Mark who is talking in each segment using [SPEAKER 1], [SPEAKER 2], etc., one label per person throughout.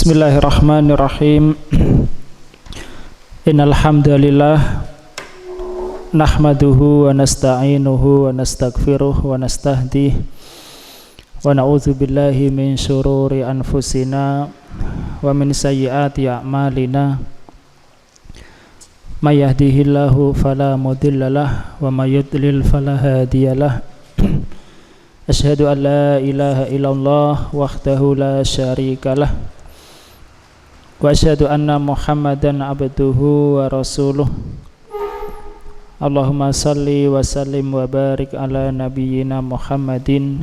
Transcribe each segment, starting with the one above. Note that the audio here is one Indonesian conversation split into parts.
[SPEAKER 1] Bismillahirrahmanirrahim. Innal hamdalillah nahmaduhu wa nasta'inuhu wa nastaghfiruh wa nastahdihi wa na'udzu billahi min syururi anfusina wa min sayyiati a'malina. May yahdihillahu fala mudhillalah wa may yudlil fala hadiyalah. Asyhadu an la ilaha illallah wahdahu la syarikalah wa asyhadu anna Muhammadan abduhu wa rasuluh. Allahumma salli wa sallim wa barik ala nabiyyina Muhammadin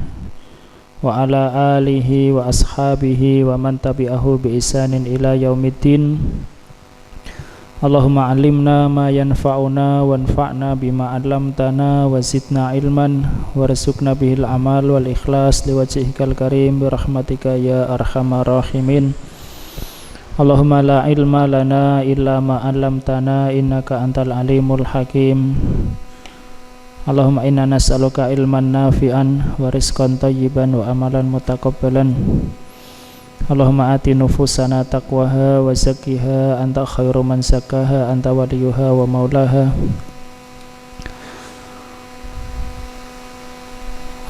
[SPEAKER 1] wa ala alihi wa ashabihi wa man tabi'ahu bi ihsanin ila yaumiddin. Allahumma alimna ma yanfa'una wanfa'na bima 'allamtana wa zidna ilman warzuqna bihil amal wal ikhlas liwajhikal karim bi rahmatika ya arhamar rahimin. Allahumma la ilma lana illa ma 'allamtana innaka antal alimul hakim. Allahumma inna nas'aluka ilman nafi'an wa rizqan thayyiban wa amalan mutaqabbalan. Allahumma ati nufusana taqwaha wa zakkiha anta khairu man zakkaha anta waliyuha wa maulaha.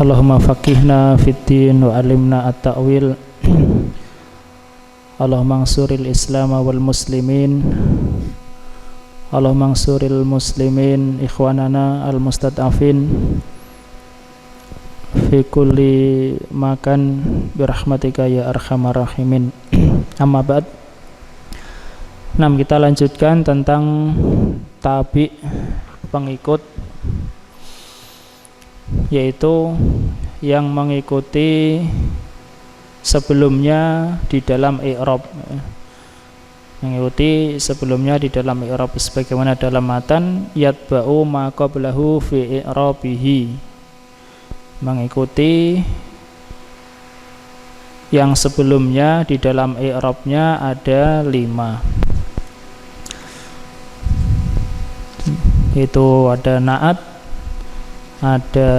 [SPEAKER 1] Allahumma faqihna fid din wa alimna at-ta'wil. Allahumma ansuril Islam wal muslimin. Allahumma ansuril muslimin ikhwanana al mustad'afin fi kulli makan birahmatika ya arhamar rahimin. Amma ba'd. Kita lanjutkan tentang tabi pengikut, yaitu yang mengikuti sebelumnya di dalam i'rab, mengikuti sebelumnya di dalam i'rab sebagaimana dalam matan yatba'u ma qablahu fi i'rabihi, mengikuti yang sebelumnya di dalam i'rabnya ada 5, itu ada na'at, ada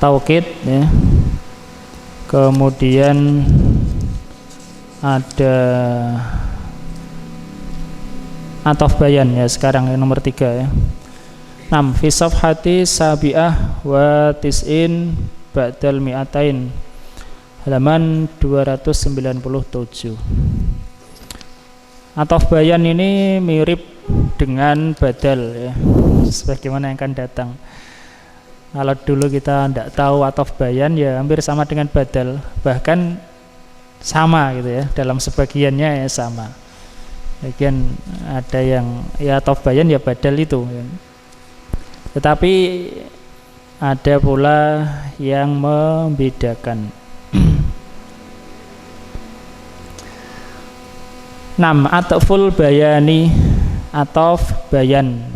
[SPEAKER 1] taukid ya, kemudian ada ataf bayan ya, sekarang yang nomor 3 ya. Fi safhati sabi'ah wa tis'in ba'dal mi'atain, halaman 297. Ataf bayan ini mirip dengan badal ya, sebagaimana yang akan datang. Kalau dulu kita tidak tahu ataf bayan ya hampir sama dengan badal, bahkan sama gitu ya, dalam sebagiannya ya sama. Bagian ada yang ya ataf bayan ya badal itu ya. Tetapi ada pula yang membedakan. 6. Atful bayani, ataf bayan.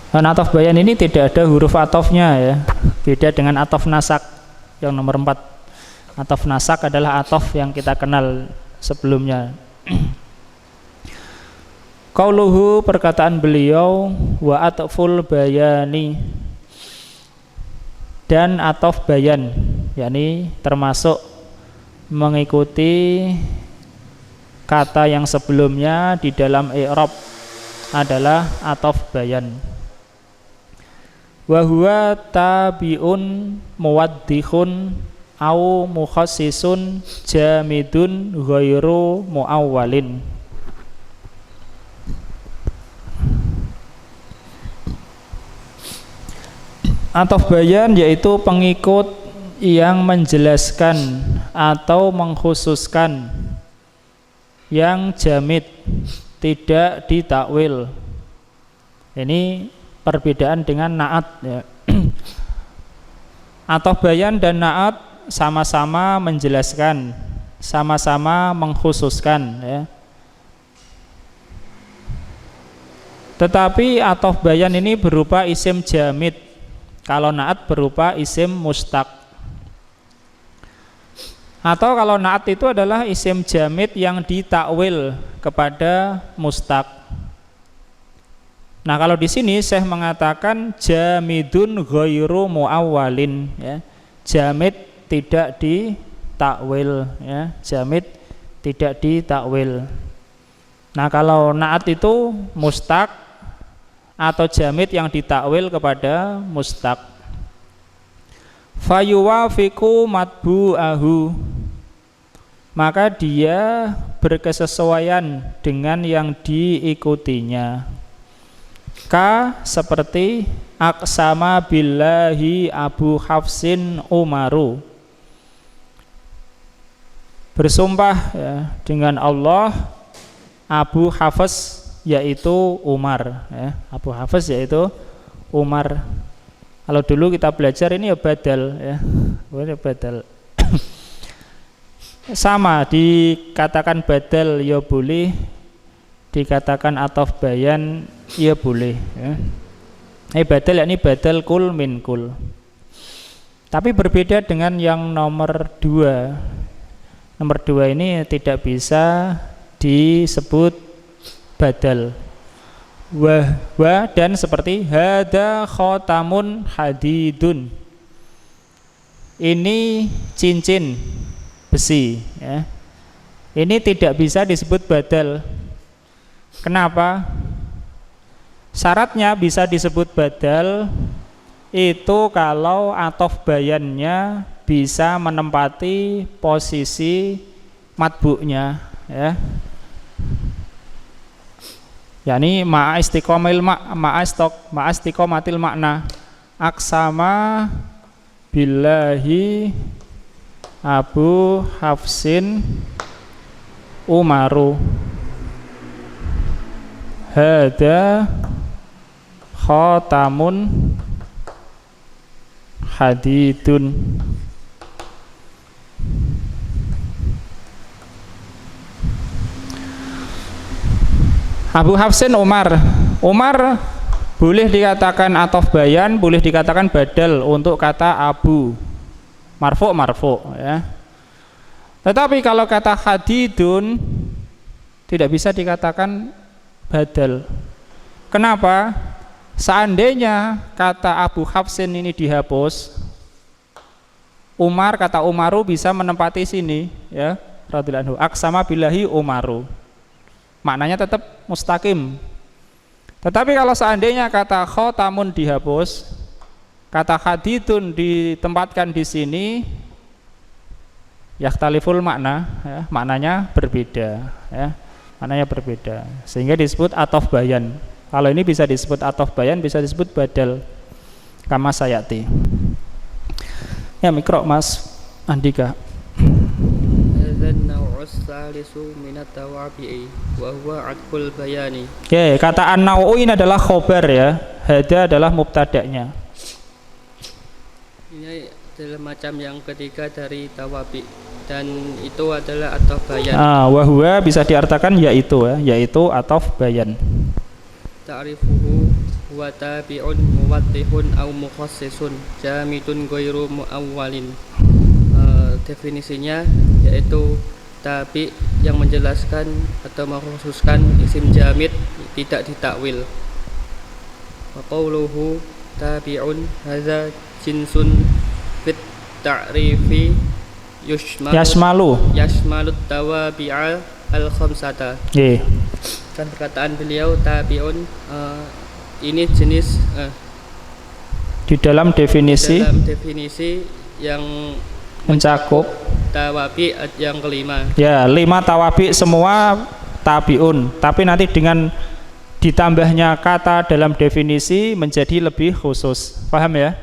[SPEAKER 1] Dan ataf bayan ini tidak ada huruf atofnya ya, beda dengan ataf nasak yang nomor 4. Ataf nasak adalah ataf yang kita kenal sebelumnya. Qauluhu, perkataan beliau, wa atful bayani, dan ataf bayan, yakni termasuk mengikuti kata yang sebelumnya di dalam i'rab adalah ataf bayan. Wa huwa tabi'un muwaddihun au mukhassisun jamidun ghairu muawwalin. Ataf bayan yaitu pengikut yang menjelaskan atau mengkhususkan, yang jamid, tidak ditakwil. Ini perbedaan dengan na'at ya. Ataf bayan dan na'at sama-sama menjelaskan, sama-sama mengkhususkan ya. Tetapi ataf bayan ini berupa isim jamid, kalau na'at berupa isim mustaq. Atau kalau na'at itu adalah isim jamid yang ditakwil kepada mustaq. Nah, kalau di sini Syekh mengatakan jamidun ghairu muawwalin ya. jamid tidak ditakwil ya, jamid tidak ditakwil. Nah, kalau naat itu mustaq atau jamid yang ditakwil kepada mustaq. Fayuwafiqu matbu'ahu, maka dia berkesesuaian dengan yang diikutinya. Ka seperti aqsama billahi Abu Hafsin Umaru, bersumpah ya, dengan Allah Abu Hafs yaitu Umar ya. Abu Hafs yaitu Umar. Kalau dulu kita belajar ini ya badal ya, badal. Sama, dikatakan badal ya boleh, dikatakan ataf bayan ya boleh ya. Badal yakni badal kul min kul. Tapi berbeda dengan yang nomor 2. Nomor 2 ini tidak bisa disebut badal. Wa dan seperti hada khotamun hadidun, ini cincin besi ya. Ini tidak bisa disebut badal. Kenapa? Syaratnya bisa disebut badal itu kalau ataf bayannya bisa menempati posisi matbu'nya ya. yakni ma'a istiqomatil makna. Aksama billahi Abu Hafsin Umaru hada khotamun hadidun. Abu Hafsin Umar. Umar boleh dikatakan ataf bayan, boleh dikatakan badal untuk kata Abu. Marfu ya. Tetapi kalau kata hadidun tidak bisa dikatakan badal. Kenapa? Seandainya kata Abu Hafsin ini dihapus, Umar, kata Umaru bisa menempati sini ya, radhiyallahu anhu. Aksama billahi Umaru, maknanya tetap mustaqim. Tetapi kalau seandainya kata khotamun dihapus, kata hadidun ditempatkan di sini, yakhtaliful makna ya, maknanya berbeda ya, maknanya berbeda, sehingga disebut ataf bayan. Kalau ini bisa disebut ataf bayan, bisa disebut badal, kama sayati. Ya, mikro Mas Andika. Oke, kata an-naw'u ini adalah khobar ya, hada adalah mubtada'nya.
[SPEAKER 2] Ini adalah macam yang ketiga dari tawabi, dan itu adalah ataf bayan.
[SPEAKER 1] Wahwa bisa diartikan yaitu ya, yaitu ataf bayan.
[SPEAKER 2] Ta'rifuhu wa tabi'un muwaddihun au mukhassisun jamidun ghairu muawwalin. Definisinya yaitu tabi yang menjelaskan atau mengkhususkan isim jamid tidak ditakwil. Wa qawluhu tabi'un hadza jinsun fit ta'rifi yashmalu tawabi'a al-khamsata. Dan perkataan beliau tabi'un ini jenis
[SPEAKER 1] di dalam definisi
[SPEAKER 2] yang
[SPEAKER 1] mencakup
[SPEAKER 2] tawabi yang kelima.
[SPEAKER 1] Ya, 5 tawabi semua tabi'un, tapi nanti dengan ditambahnya kata dalam definisi menjadi lebih khusus. Paham ya?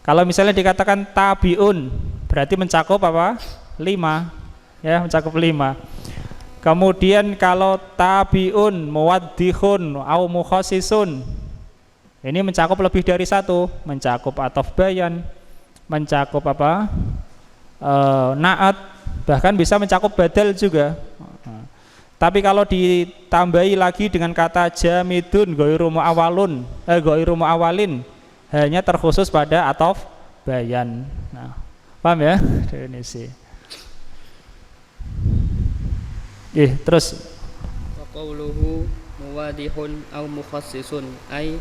[SPEAKER 1] Kalau misalnya dikatakan tabi'un berarti mencakup apa? 5 ya, mencakup 5. Kemudian kalau tabi'un muwaddihun au mukhassisun, ini mencakup lebih dari 1, mencakup ataf bayan, mencakup apa? Na'at, bahkan bisa mencakup badal juga. Tapi kalau ditambahi lagi dengan kata jamidun ghairu muawwalin, hanya terkhusus pada ataf bayan. Nah, paham ya definisi? Terus
[SPEAKER 2] wa qawluhu muwadihun au mukhassisun ay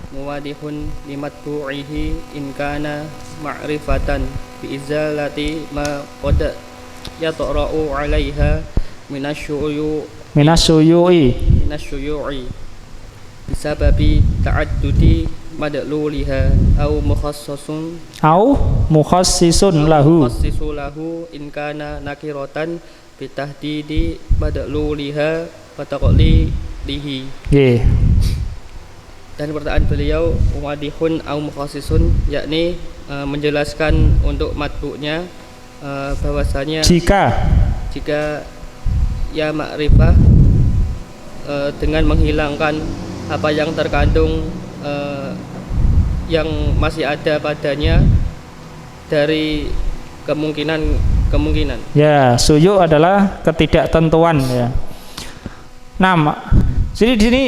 [SPEAKER 2] muwadihun limatbu'ihi in kana ma'rifatan bi izalati ma qad yatra'u 'alaiha
[SPEAKER 1] minasyuyui
[SPEAKER 2] minasyuyu'i bisababi ta'addudi madluliha au
[SPEAKER 1] mukhassisun lahu
[SPEAKER 2] mukhassisu lahu in kana nakiratan bitahdidi madluliha wa taqlidihi.
[SPEAKER 1] Nggih.
[SPEAKER 2] Dan pertanyaan beliau muwadihun au mukhassisun, yakni menjelaskan untuk matbu'nya bahwasanya jika ya makrifah dengan menghilangkan apa yang terkandung yang masih ada padanya dari kemungkinan.
[SPEAKER 1] Ya, suyu adalah ketidaktentuan ya. Nah, jadi di sini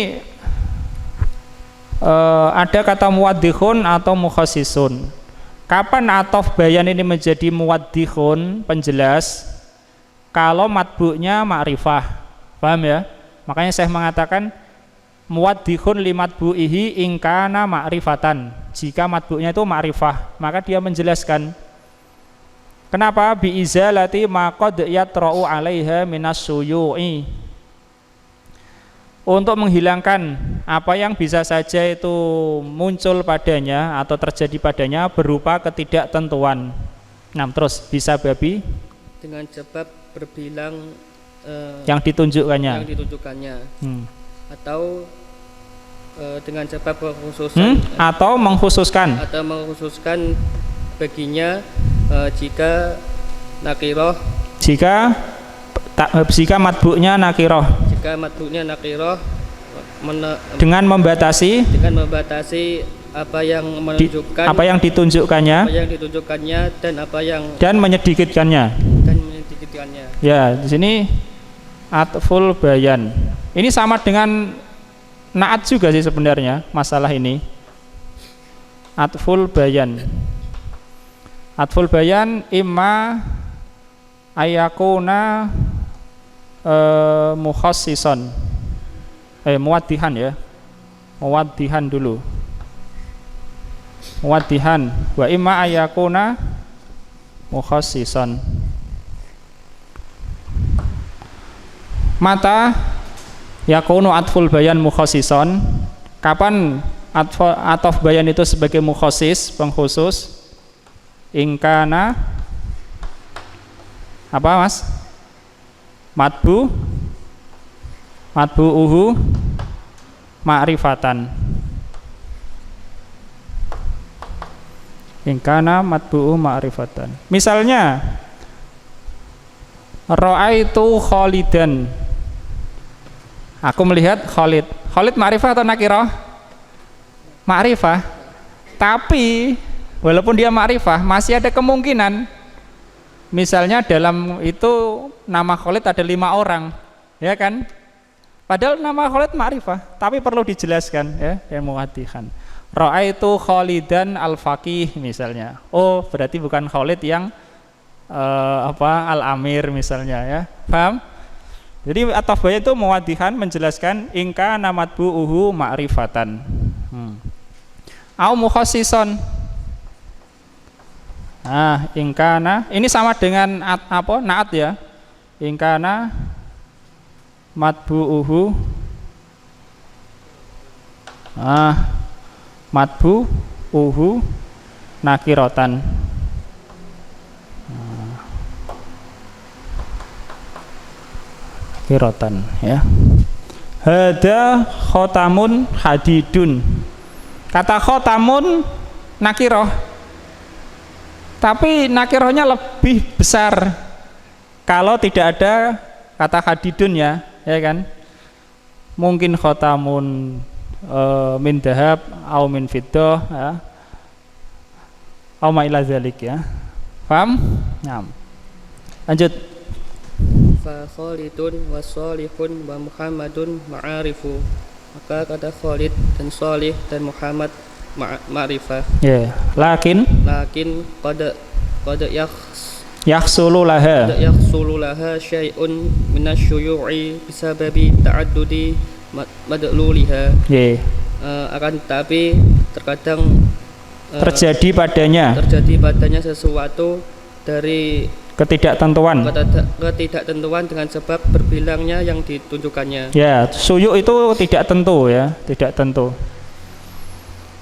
[SPEAKER 1] ada kata muwaddihun atau mukhassisun. Kapan atof bayan ini menjadi muwaddihun, penjelas? Kalau matbu'nya ma'rifah. Paham ya? Makanya saya mengatakan muwaddihun li matbu'ihi in kana ma'rifatan. Jika matbu'nya itu ma'rifah, maka dia menjelaskan. Kenapa? Bi izalati ma qad yatra'u 'alaiha minas suyu'i. Untuk menghilangkan apa yang bisa saja itu muncul padanya atau terjadi padanya berupa ketidaktentuan. Nah, terus bisa babi
[SPEAKER 2] dengan sebab berbilang
[SPEAKER 1] yang ditunjukkannya.
[SPEAKER 2] Atau dengan sebab mengkhususkan
[SPEAKER 1] atau mengkhususkan baginya jika nakiroh, jika matbu'nya nakiroh, dengan membatasi apa yang menunjukkan, apa yang ditunjukkannya dan menyedikitkannya. Ya, di sini atful bayan. Ini sama dengan naat juga sih sebenarnya masalah ini. Atful bayan. Atful bayan imma ayakuna mukhassisan. Muwaddihan ya. Muwaddihan dulu. Muwaddihan wa imma ayakuna mukhassisan. Mata yakunu atful bayan mukhassisan. Kapan ataf bayan itu sebagai mukhassis, pengkhusus? Ingkana apa mas? Matbu'uhu ma'rifatan. Ingkana matbu'uhu ma'rifatan. Misalnya ra'aitu Khalidan. Aku melihat Khalid. Khalid ma'rifah atau nakirah? Ma'rifah. Tapi walaupun dia ma'rifah, masih ada kemungkinan. Misalnya dalam itu nama Khalid ada 5 orang, ya kan? Padahal nama Khalid ma'rifah, tapi perlu dijelaskan ya, yang muwaddihan. Ra'aitu Khalidan al-faqih misalnya. Oh, berarti bukan Khalid yang al-amir misalnya ya. Paham? Jadi ataf bayan itu muwaddihan menjelaskan ingka namatbu'uhu ma'rifatan. Au mukhassisan. Nah, ingkana ini sama dengan naat ya. Ingkana matbu'uhu matbu'uhu nakiratan. Nakiratan ya. Hada khotamun hadidun. Kata khotamun nakiroh, tapi nakirohnya lebih besar kalau tidak ada kata hadidun ya kan? Mungkin khotamun min dahab au min fiddah ya. Au ma ila zalik ya. Paham? Nah. Lanjut.
[SPEAKER 2] Fa Khalidun wa Salihun wa Muhammadun ma'arifu. Maka kata Khalid dan Salih dan Muhammad ma'rifah.
[SPEAKER 1] Ya, lakin qad yahsulu laha
[SPEAKER 2] syai'un minasyuyu'i bisababi ta'addudi madluliha. akan tetapi terkadang
[SPEAKER 1] terjadi padanya
[SPEAKER 2] sesuatu dari
[SPEAKER 1] ketidaktentuan.
[SPEAKER 2] ketidaktentuan dengan sebab berbilangnya yang ditunjukkannya.
[SPEAKER 1] Ya, suyuk itu tidak tentu ya, tidak tentu.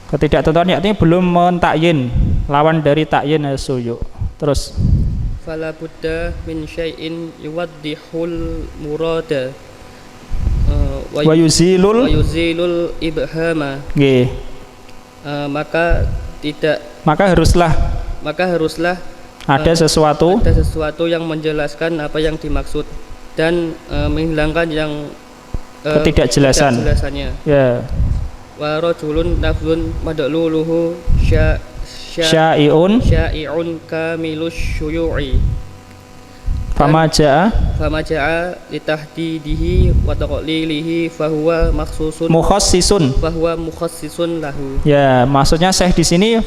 [SPEAKER 1] Ketidaktentuan artinya belum mentakyin, lawan dari takyin suyuk. Terus
[SPEAKER 2] Fala budda min syai'in yuwaddihul murada
[SPEAKER 1] wa yuzilul
[SPEAKER 2] ibhama.
[SPEAKER 1] Nggih.
[SPEAKER 2] Maka haruslah
[SPEAKER 1] ada
[SPEAKER 2] sesuatu yang menjelaskan apa yang dimaksud dan menghilangkan yang ketidakjelasannya.
[SPEAKER 1] Ya.
[SPEAKER 2] Wa rajulun naflun madluluhu
[SPEAKER 1] Syai'un
[SPEAKER 2] kamilus syuyu'i.
[SPEAKER 1] Fama ja'a
[SPEAKER 2] litahdidihi wa taqlilihi fahuwa mukhassisun lahu.
[SPEAKER 1] Ya, maksudnya Syekh di sini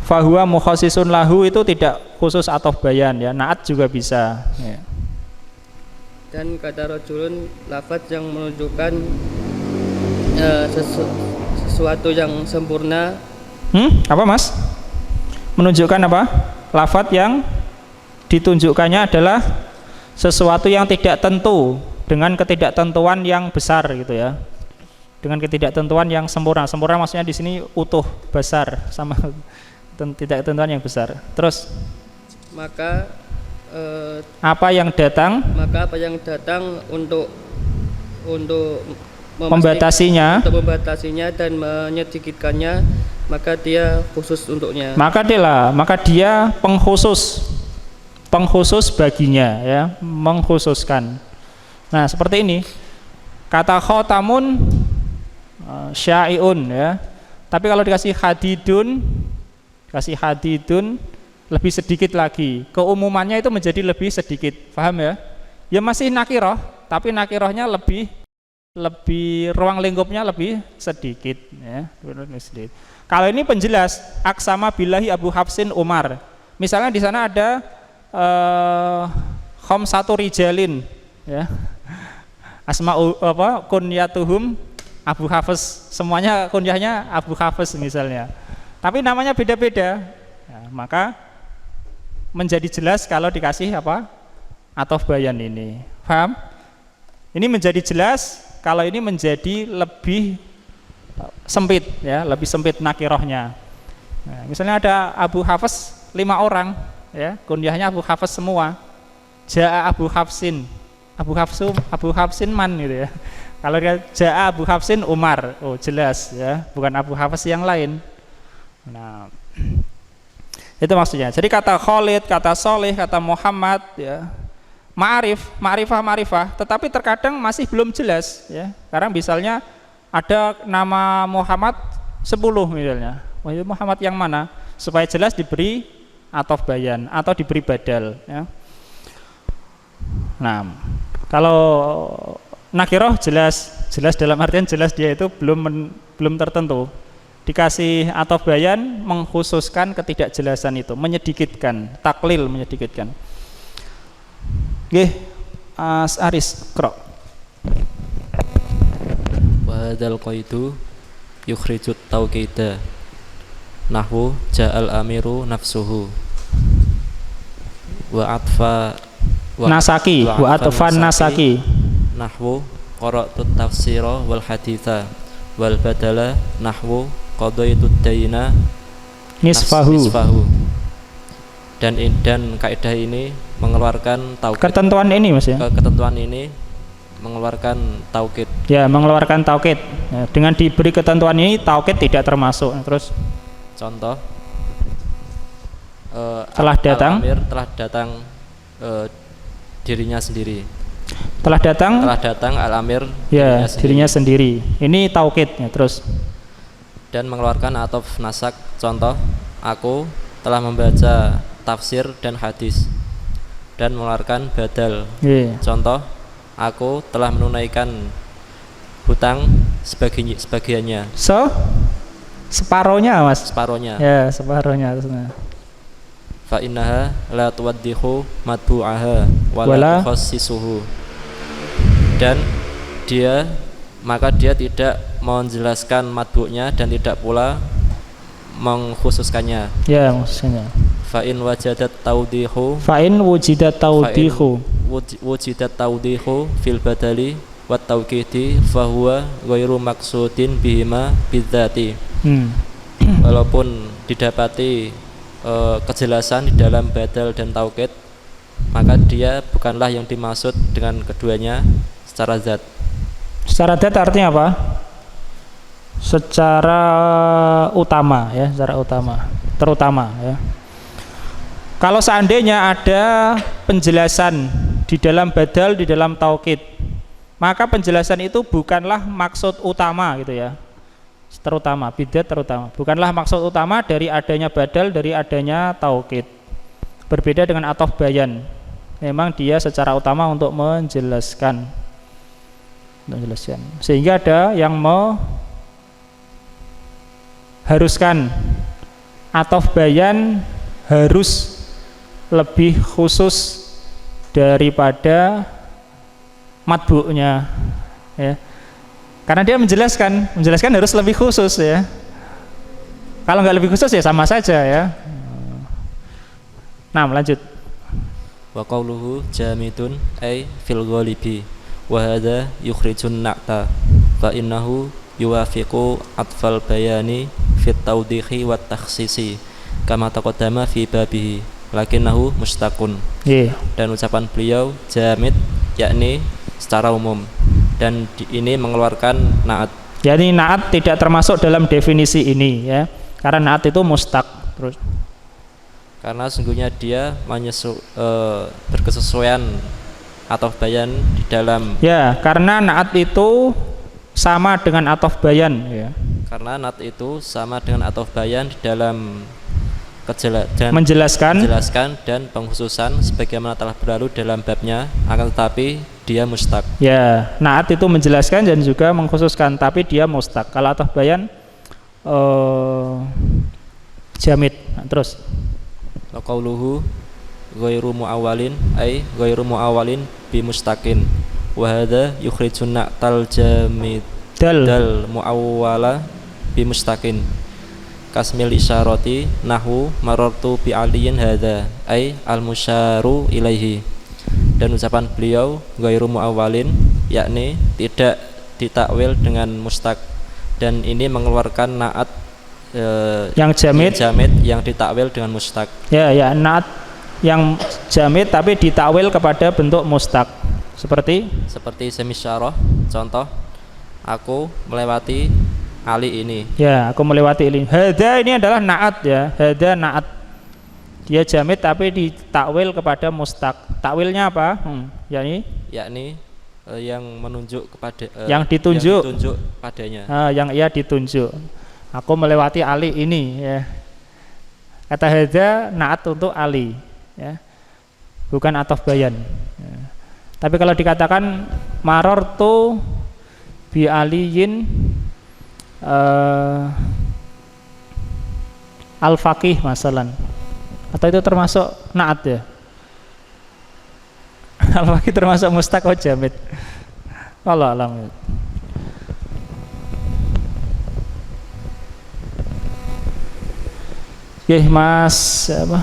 [SPEAKER 1] fahuwa mukhassisun lahu itu tidak khusus atau bayan ya, naat juga bisa ya.
[SPEAKER 2] Dan kata rajulun lafaz yang menunjukkan sesuatu yang sempurna.
[SPEAKER 1] Apa Mas? Menunjukkan apa? Lafaz yang ditunjukkannya adalah sesuatu yang tidak tentu dengan ketidaktentuan yang besar gitu ya. Dengan ketidaktentuan yang sempurna. Sempurna maksudnya di sini utuh, besar sama ketidaktentuan yang besar. Terus
[SPEAKER 2] maka
[SPEAKER 1] apa yang datang untuk
[SPEAKER 2] membatasinya dan menyedikitkannya, maka dia khusus untuknya.
[SPEAKER 1] Maka dia pengkhusus baginya ya, mengkhususkan. Nah, seperti ini. Kata khotamun syai'un ya. Tapi kalau dikasih hadidun lebih sedikit lagi. Keumumannya itu menjadi lebih sedikit. Paham ya? Ya masih nakiroh, tapi nakirohnya lebih ruang lingkupnya lebih sedikit ya. Kalau ini penjelas aksama billahi Abu Hafsin Umar. Misalnya di sana ada khamsatu rijalin ya. Kunyatuhum Abu Hafiz, semuanya kunyahnya Abu Hafiz misalnya. Tapi namanya beda-beda. Ya, maka menjadi jelas kalau dikasih atof bayan ini. Paham? Ini menjadi jelas kalau ini menjadi lebih sempit ya, lebih sempit nakirohnya. Nah, misalnya ada Abu Hafiz 5 orang ya, kunyahnya Abu Hafiz semua. Ja'a Abu Hafsin. Abu Hafsin man gitu ya. Kalau dia Ja'a Abu Hafsin Umar, oh jelas ya, bukan Abu Hafiz yang lain. Nah, itu maksudnya. Jadi kata Khalid, kata Soleh, kata Muhammad ya, ma'rifah, tetapi terkadang masih belum jelas ya. Karena misalnya ada nama Muhammad 10 misalnya. Wah, Muhammad yang mana? Supaya jelas diberi atof bayan atau diberi badal ya. Nah, kalau nakiroh jelas dalam artian jelas dia itu belum tertentu. Dikasih atof bayan mengkhususkan ketidakjelasan itu, menyedikitkan, taklil menyedikitkan. Nggih, Aris Kro.
[SPEAKER 3] Wa hadzal qaidu yukhrijut tauqida. Nahwu ja'al amiru nafsuhu. Wa atfan nasaki. Nahwu qara'tu tafsira wal haditha wal badala nahwu qadaitu daina
[SPEAKER 1] nisfahu. Dan kaidah ini mengeluarkan taukid. Ketentuan ini Mas ya.
[SPEAKER 3] Ketentuan ini mengeluarkan taukid.
[SPEAKER 1] Ya, mengeluarkan taukid. Ya, dengan diberi ketentuan ini taukid tidak termasuk. Terus
[SPEAKER 3] contoh
[SPEAKER 1] telah datang
[SPEAKER 3] dirinya sendiri.
[SPEAKER 1] Telah datang al-amir ya, dirinya sendiri. Ini taukid ya, terus
[SPEAKER 3] dan mengeluarkan atof nasak. Contoh, aku telah membaca tafsir dan hadis dan mengeluarkan badal. Contoh, aku telah menunaikan hutang sebagiannya.
[SPEAKER 1] Separohnya Mas. Ya, separohnya.
[SPEAKER 3] Fa innaha la tuwaddihu matbu'aha wa la tukhassisuhu. Dan dia maka dia tidak menjelaskan matbu'nya dan tidak pula mengkhususkannya.
[SPEAKER 1] Ya, maksudnya.
[SPEAKER 3] Fa'in wajadat taudihu
[SPEAKER 1] Fa'in wujidat taudihu.
[SPEAKER 3] wujidat taudihu fil badali wat tauqidi fahuwa ghairu maksudin bihima bidzati. Walaupun didapati kejelasan di dalam badal dan taukid, maka dia bukanlah yang dimaksud dengan keduanya secara zat.
[SPEAKER 1] Secara zat artinya apa? Secara utama ya, secara utama, terutama ya. Kalau seandainya ada penjelasan di dalam badal, di dalam taukid, maka penjelasan itu bukanlah maksud utama gitu ya. Terutama, bidat terutama, bukanlah maksud utama dari adanya badal, dari adanya taukid. Berbeda dengan ataf bayan. Memang dia secara utama untuk menjelaskan. Sehingga ada yang mengharuskan ataf bayan harus lebih khusus daripada matbu'nya ya. Karena dia menjelaskan harus lebih khusus ya. Kalau nggak lebih khusus ya sama saja ya. Nah, lanjut.
[SPEAKER 3] Wa qawluhu jamidun ay fil ghalibi wa hadha yukhrijun na'ta fa innahu yuwafiqu atfal bayani fit tawdihi wat takhsisi kama taqaddama fi babihi lakinnahu mustaqun. Dan ucapan beliau jamid yakni secara umum, dan ini mengeluarkan na'at.
[SPEAKER 1] Jadi na'at tidak termasuk dalam definisi ini ya, karena na'at itu mustaq terus.
[SPEAKER 3] Karena sungguhnya dia berkesesuaian ataf bayan di dalam.
[SPEAKER 1] Ya, karena na'at itu sama dengan ataf bayan ya.
[SPEAKER 3] Karena na'at itu sama dengan ataf bayan di dalam
[SPEAKER 1] menjelaskan
[SPEAKER 3] dan pengkhususan sebagaimana telah berlalu dalam babnya, akan tetapi dia mustaq.
[SPEAKER 1] Ya, na'at itu menjelaskan dan juga mengkhususkan, tapi dia mustaq. Kalau ataf bayan jamid. Nah, terus
[SPEAKER 3] qauluhu ghairu muawwalin ay ghairu muawwalin bi mustaqin wa hadza yukhrijun na'tal jamid dal muawwala bi mustaqin kasmil isyarati nahu marartu bi aliyin hadza ay al musyaru ilaihi. Dan ucapan beliau ghairu muawwalin yakni tidak ditakwil dengan mustaq, dan ini mengeluarkan na'at
[SPEAKER 1] yang jamid
[SPEAKER 3] yang ditakwil dengan mustaq.
[SPEAKER 1] Ya, na'at yang jamid tapi ditakwil kepada bentuk mustaq. Seperti
[SPEAKER 3] semisyarah, contoh aku melewati Ali ini.
[SPEAKER 1] Ya, aku melewati ini. Hadza ini adalah na'at ya. Hadza na'at. Dia jamid tapi ditakwil kepada mustaq. Takwilnya apa? Yakni
[SPEAKER 3] yang menunjuk kepada
[SPEAKER 1] yang ditunjuk
[SPEAKER 3] padanya.
[SPEAKER 1] Yang ia ditunjuk. Aku melewati Ali ini ya. Kata hadza na'at untuk Ali ya. Bukan ataf bayan ya. Tapi kalau dikatakan marartu bi aliyin al-faqih masalan, atau itu termasuk na'at ya? Al-faqih termasuk mustaq atau jamid? Allah alam. Oke, Mas apa?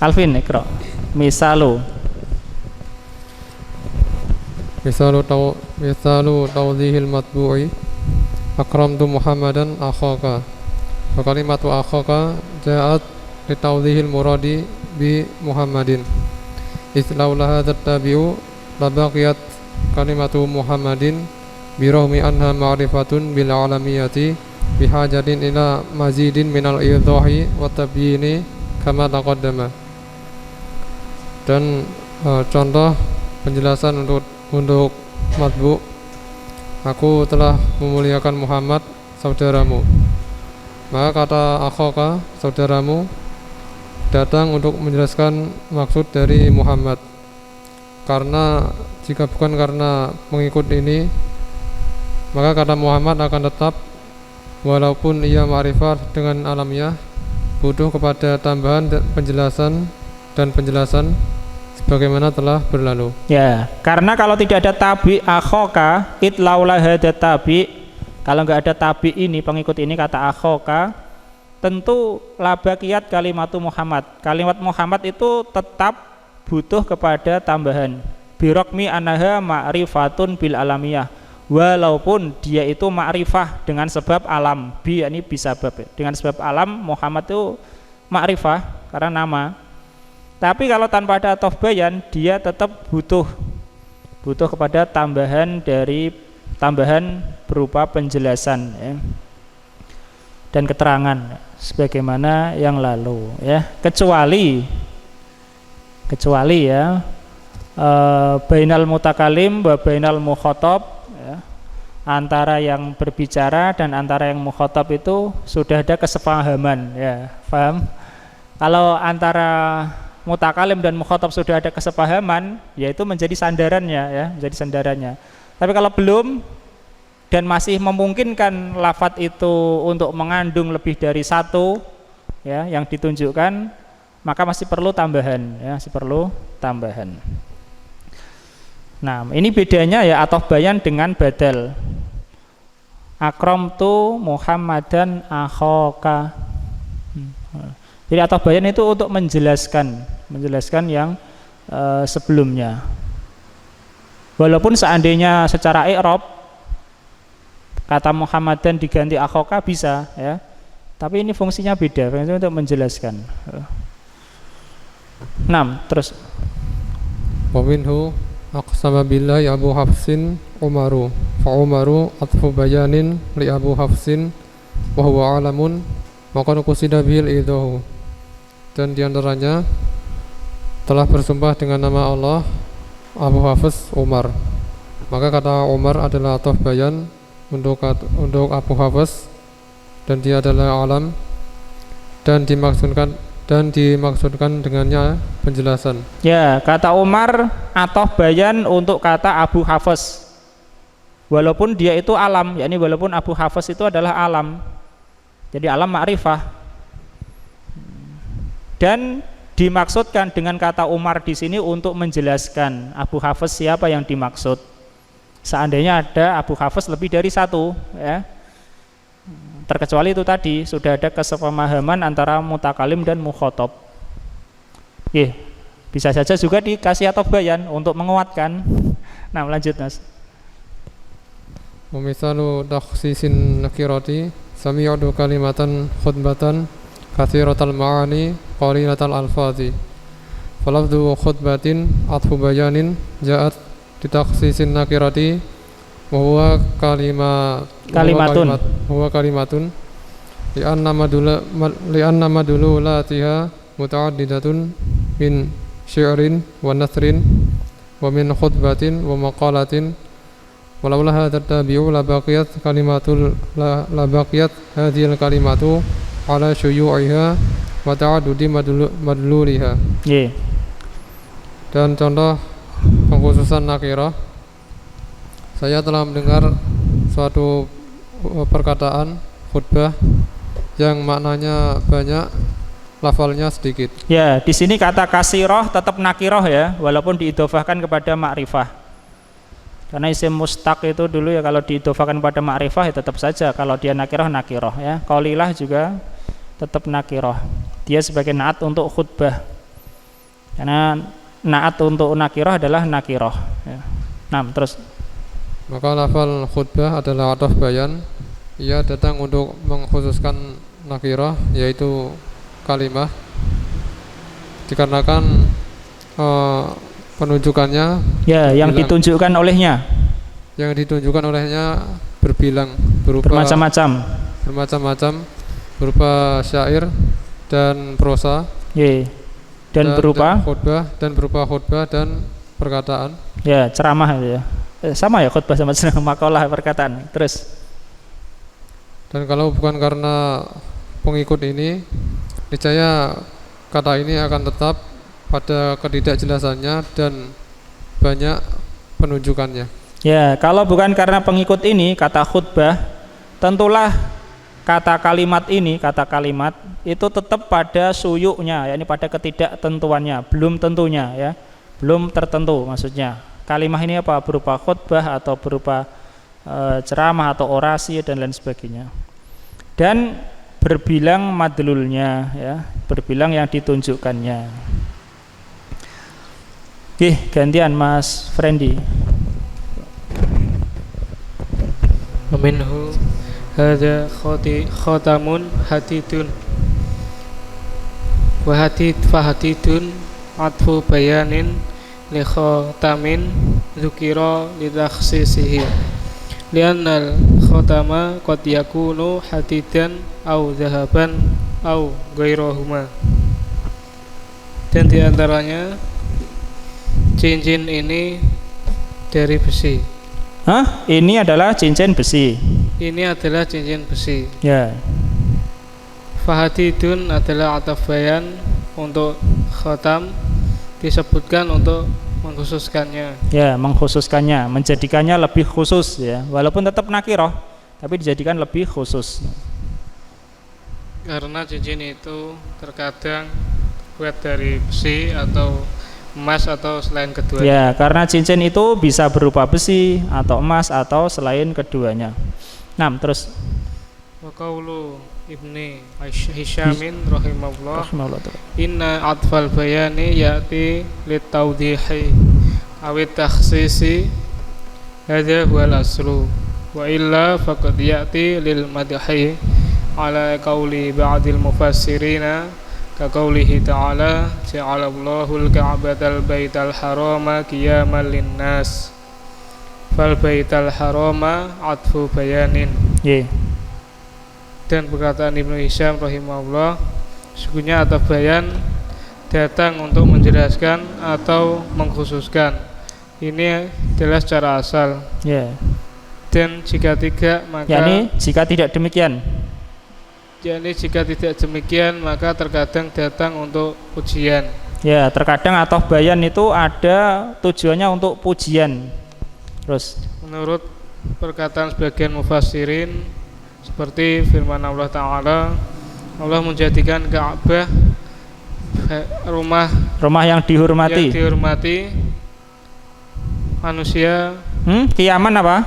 [SPEAKER 1] Alvin Ikra. Misalu
[SPEAKER 4] tawdihil matbu'i akramtu Muhammadan akhaka wa kalimatu akhaka ja'at li tawdihil muradi bi Muhammadin islaula hadzal tabi'u la baqiyat kalimatu Muhammadin bi rahmi anha ma'rifatun bil alamiyati bihajatin ila mazidin minal idhahi wa tabyini kama taqaddama. Dan contoh penjelasan untuk matbu, aku telah memuliakan Muhammad saudaramu. Maka kata akhaka saudaramu datang untuk menjelaskan maksud dari Muhammad, karena jika bukan karena mengikut ini, maka kata Muhammad akan tetap walaupun ia ma'rifat dengan alamiah, butuh kepada tambahan penjelasan sebagaimana telah berlalu.
[SPEAKER 1] Ya, karena kalau tidak ada tabi akhoka itlaula hada tabi, kalau nggak ada tabi ini, pengikut ini kata akhoka, tentu labakiyat kalimatu Muhammad. Kalimat Muhammad itu tetap butuh kepada tambahan. Birokmi anaha ma'rifatun bil alamiyah. Walaupun dia itu ma'rifah dengan sebab alam. Bi ini bisa bab. Dengan sebab alam Muhammad itu ma'rifah karena nama. Tapi kalau tanpa ada atof bayan, dia tetap butuh kepada tambahan berupa penjelasan ya, dan keterangan sebagaimana yang lalu ya, kecuali ya bainal mutakalim wa bainal mukhatab ya, antara yang berbicara dan antara yang mukhatab itu sudah ada kesepahaman ya, paham? Kalau antara mutakalim dan mukhatab sudah ada kesepahaman, yaitu menjadi sandarannya ya, menjadi sandarannya. Tapi kalau belum dan masih memungkinkan lafadz itu untuk mengandung lebih dari satu ya yang ditunjukkan, maka masih perlu tambahan ya, masih perlu tambahan. Nah, ini bedanya ya atof bayan dengan badal. Akramtu Muhammadan akhoka. Jadi atof bayan itu untuk menjelaskan yang sebelumnya. Walaupun seandainya secara i'rab kata Muhammadan diganti akhoka bisa ya, tapi ini fungsinya beda, fungsinya untuk menjelaskan. 6 terus.
[SPEAKER 4] Wa minhu aqsama billahi Abu Hafsin Umaru fa Umaru atfu bayanin li Abu Hafsin wa huwa alamun maka qusida bil idahu. Dan diantaranya telah bersumpah dengan nama Allah Abu Hafiz Umar, maka kata Umar adalah atof bayan untuk Abu Hafiz dan dia adalah alam dan dimaksudkan dengannya penjelasan.
[SPEAKER 1] Ya, kata Umar atof bayan untuk kata Abu Hafiz walaupun dia itu alam, yakni walaupun Abu Hafiz itu adalah alam, jadi alam ma'rifah. Dan dimaksudkan dengan kata Umar di sini untuk menjelaskan Abu Hafiz siapa yang dimaksud. Seandainya ada Abu Hafiz lebih dari satu, ya, terkecuali itu tadi sudah ada kesepemahaman antara mutakalim dan mukhatab. Bisa saja juga dikasih atof bayan untuk menguatkan. Nah, lanjut Mas.
[SPEAKER 4] Misalu takhsisin nakirati sami'u kalimatan khutbatan katsiratal ma'ani qalilatal alfazi falafdhu khutbatin atfu bayanin ja'at ditakhsisin nakirati wa huwa kalimatun li'anna madululatiha muta'addidatun min syi'rin wa nathrin wa min khutbatin wa maqalatin walaula hadha tabi'u la baqiyat hadhil kalimatu ala syuyu'iha wa ta'adudi madluliha. Dan contoh pengkhususan nakirah, saya telah mendengar suatu perkataan khutbah yang maknanya banyak, lafalnya sedikit.
[SPEAKER 1] Ya, di sini kata kasirah tetap nakirah ya, walaupun diidhofahkan kepada ma'rifah. Karena isim mustaq itu dulu ya kalau diidhofahkan kepada ma'rifah ya tetap saja kalau dia nakirah ya. Qalilah juga tetap nakirah. Dia sebagai naat untuk khutbah. Karena naat untuk nakirah adalah nakirah ya. Nah, terus
[SPEAKER 4] maka lafal khutbah adalah atof bayan. Ia datang untuk mengkhususkan nakirah yaitu kalimah, dikarenakan penunjukannya
[SPEAKER 1] ya yang ditunjukkan olehnya
[SPEAKER 4] berbilang berupa
[SPEAKER 1] bermacam-macam
[SPEAKER 4] berupa syair dan prosa
[SPEAKER 1] dan berupa
[SPEAKER 4] khutbah dan perkataan
[SPEAKER 1] ya, ceramah ya. Sama ya khutbah sama makalah perkataan. Terus
[SPEAKER 4] dan kalau bukan karena pengikut ini, niscaya kata ini akan tetap pada ketidakjelasannya dan banyak penunjukannya.
[SPEAKER 1] Ya, kalau bukan karena pengikut ini, kata khutbah, tentulah kata kalimat itu tetap pada suyuknya, yakni pada ketidaktentuannya, belum tentunya ya. belum tertentu maksudnya. Kalimah ini apa? Berupa khutbah atau berupa ceramah atau orasi dan lain sebagainya. Dan berbilang madlulnya ya, berbilang yang ditunjukkannya. Oke, gantian Mas Frendi.
[SPEAKER 5] Minhu hadza khatamun hatidun wa hatidun atfu bayanin li khatamin dzukira li takhsisihi li'anna al-khatama qad yakunu hatidan au zahaban au ghairahuma. Dan diantaranya cincin ini dari besi.
[SPEAKER 1] Hah? Ini adalah cincin besi.
[SPEAKER 5] Ini adalah cincin besi.
[SPEAKER 1] Ya.
[SPEAKER 5] Fahadidun adalah ataf bayan untuk khatam, disebutkan untuk mengkhususkannya.
[SPEAKER 1] Ya, mengkhususkannya, menjadikannya lebih khusus ya. Walaupun tetap nakiroh, tapi dijadikan lebih khusus.
[SPEAKER 5] Karena cincin itu terkadang terbuat dari besi atau emas atau selain keduanya.
[SPEAKER 1] Ya, karena cincin itu bisa berupa besi atau emas atau selain keduanya. Nah, terus
[SPEAKER 5] Wa qaulu Ibni Hisyamin rahimahullah, inna atfal bayani ya'ti litawdihi awit takhsisi hadha huwal aslu wa illa faqad ya'ti lil madhi ala qawli ba'dil mufassirina ka qawlihi ta'ala ja'alallahu al-ka'batal baital harama qiyaman linnas fal baital harama atfu bayanin. Dan perkataan Ibnu Hisyam rahimahullah, sesungguhnya ataf bayan datang untuk menjelaskan atau mengkhususkan. Ini adalah secara asal. Dan jika tidak maka
[SPEAKER 1] jika tidak demikian.
[SPEAKER 5] Jika tidak demikian maka terkadang datang untuk pujian.
[SPEAKER 1] Ya, terkadang ataf bayan itu ada tujuannya untuk pujian. Terus
[SPEAKER 5] menurut perkataan sebagian mufassirin seperti firman Allah Ta'ala, Allah menjadikan Ka'bah rumah yang dihormati manusia.
[SPEAKER 1] Kiaman apa?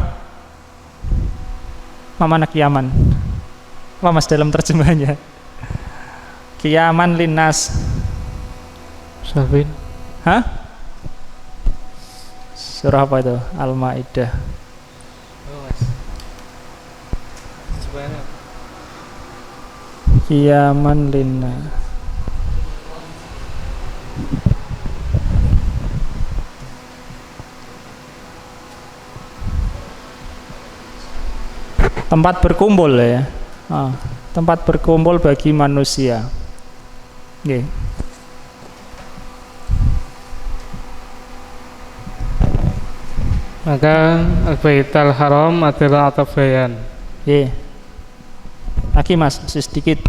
[SPEAKER 1] Mana kiaman? Apa Mas dalam terjemahannya? Kiaman linnas.
[SPEAKER 5] Safin.
[SPEAKER 1] Hah? Surah apa itu? Al-Maidah. Kiaman linnas. Tempat berkumpul ya. Tempat berkumpul bagi manusia.
[SPEAKER 5] Maka al-baital haram adalah ataf bayan.
[SPEAKER 1] Lagi Mas, sedikit.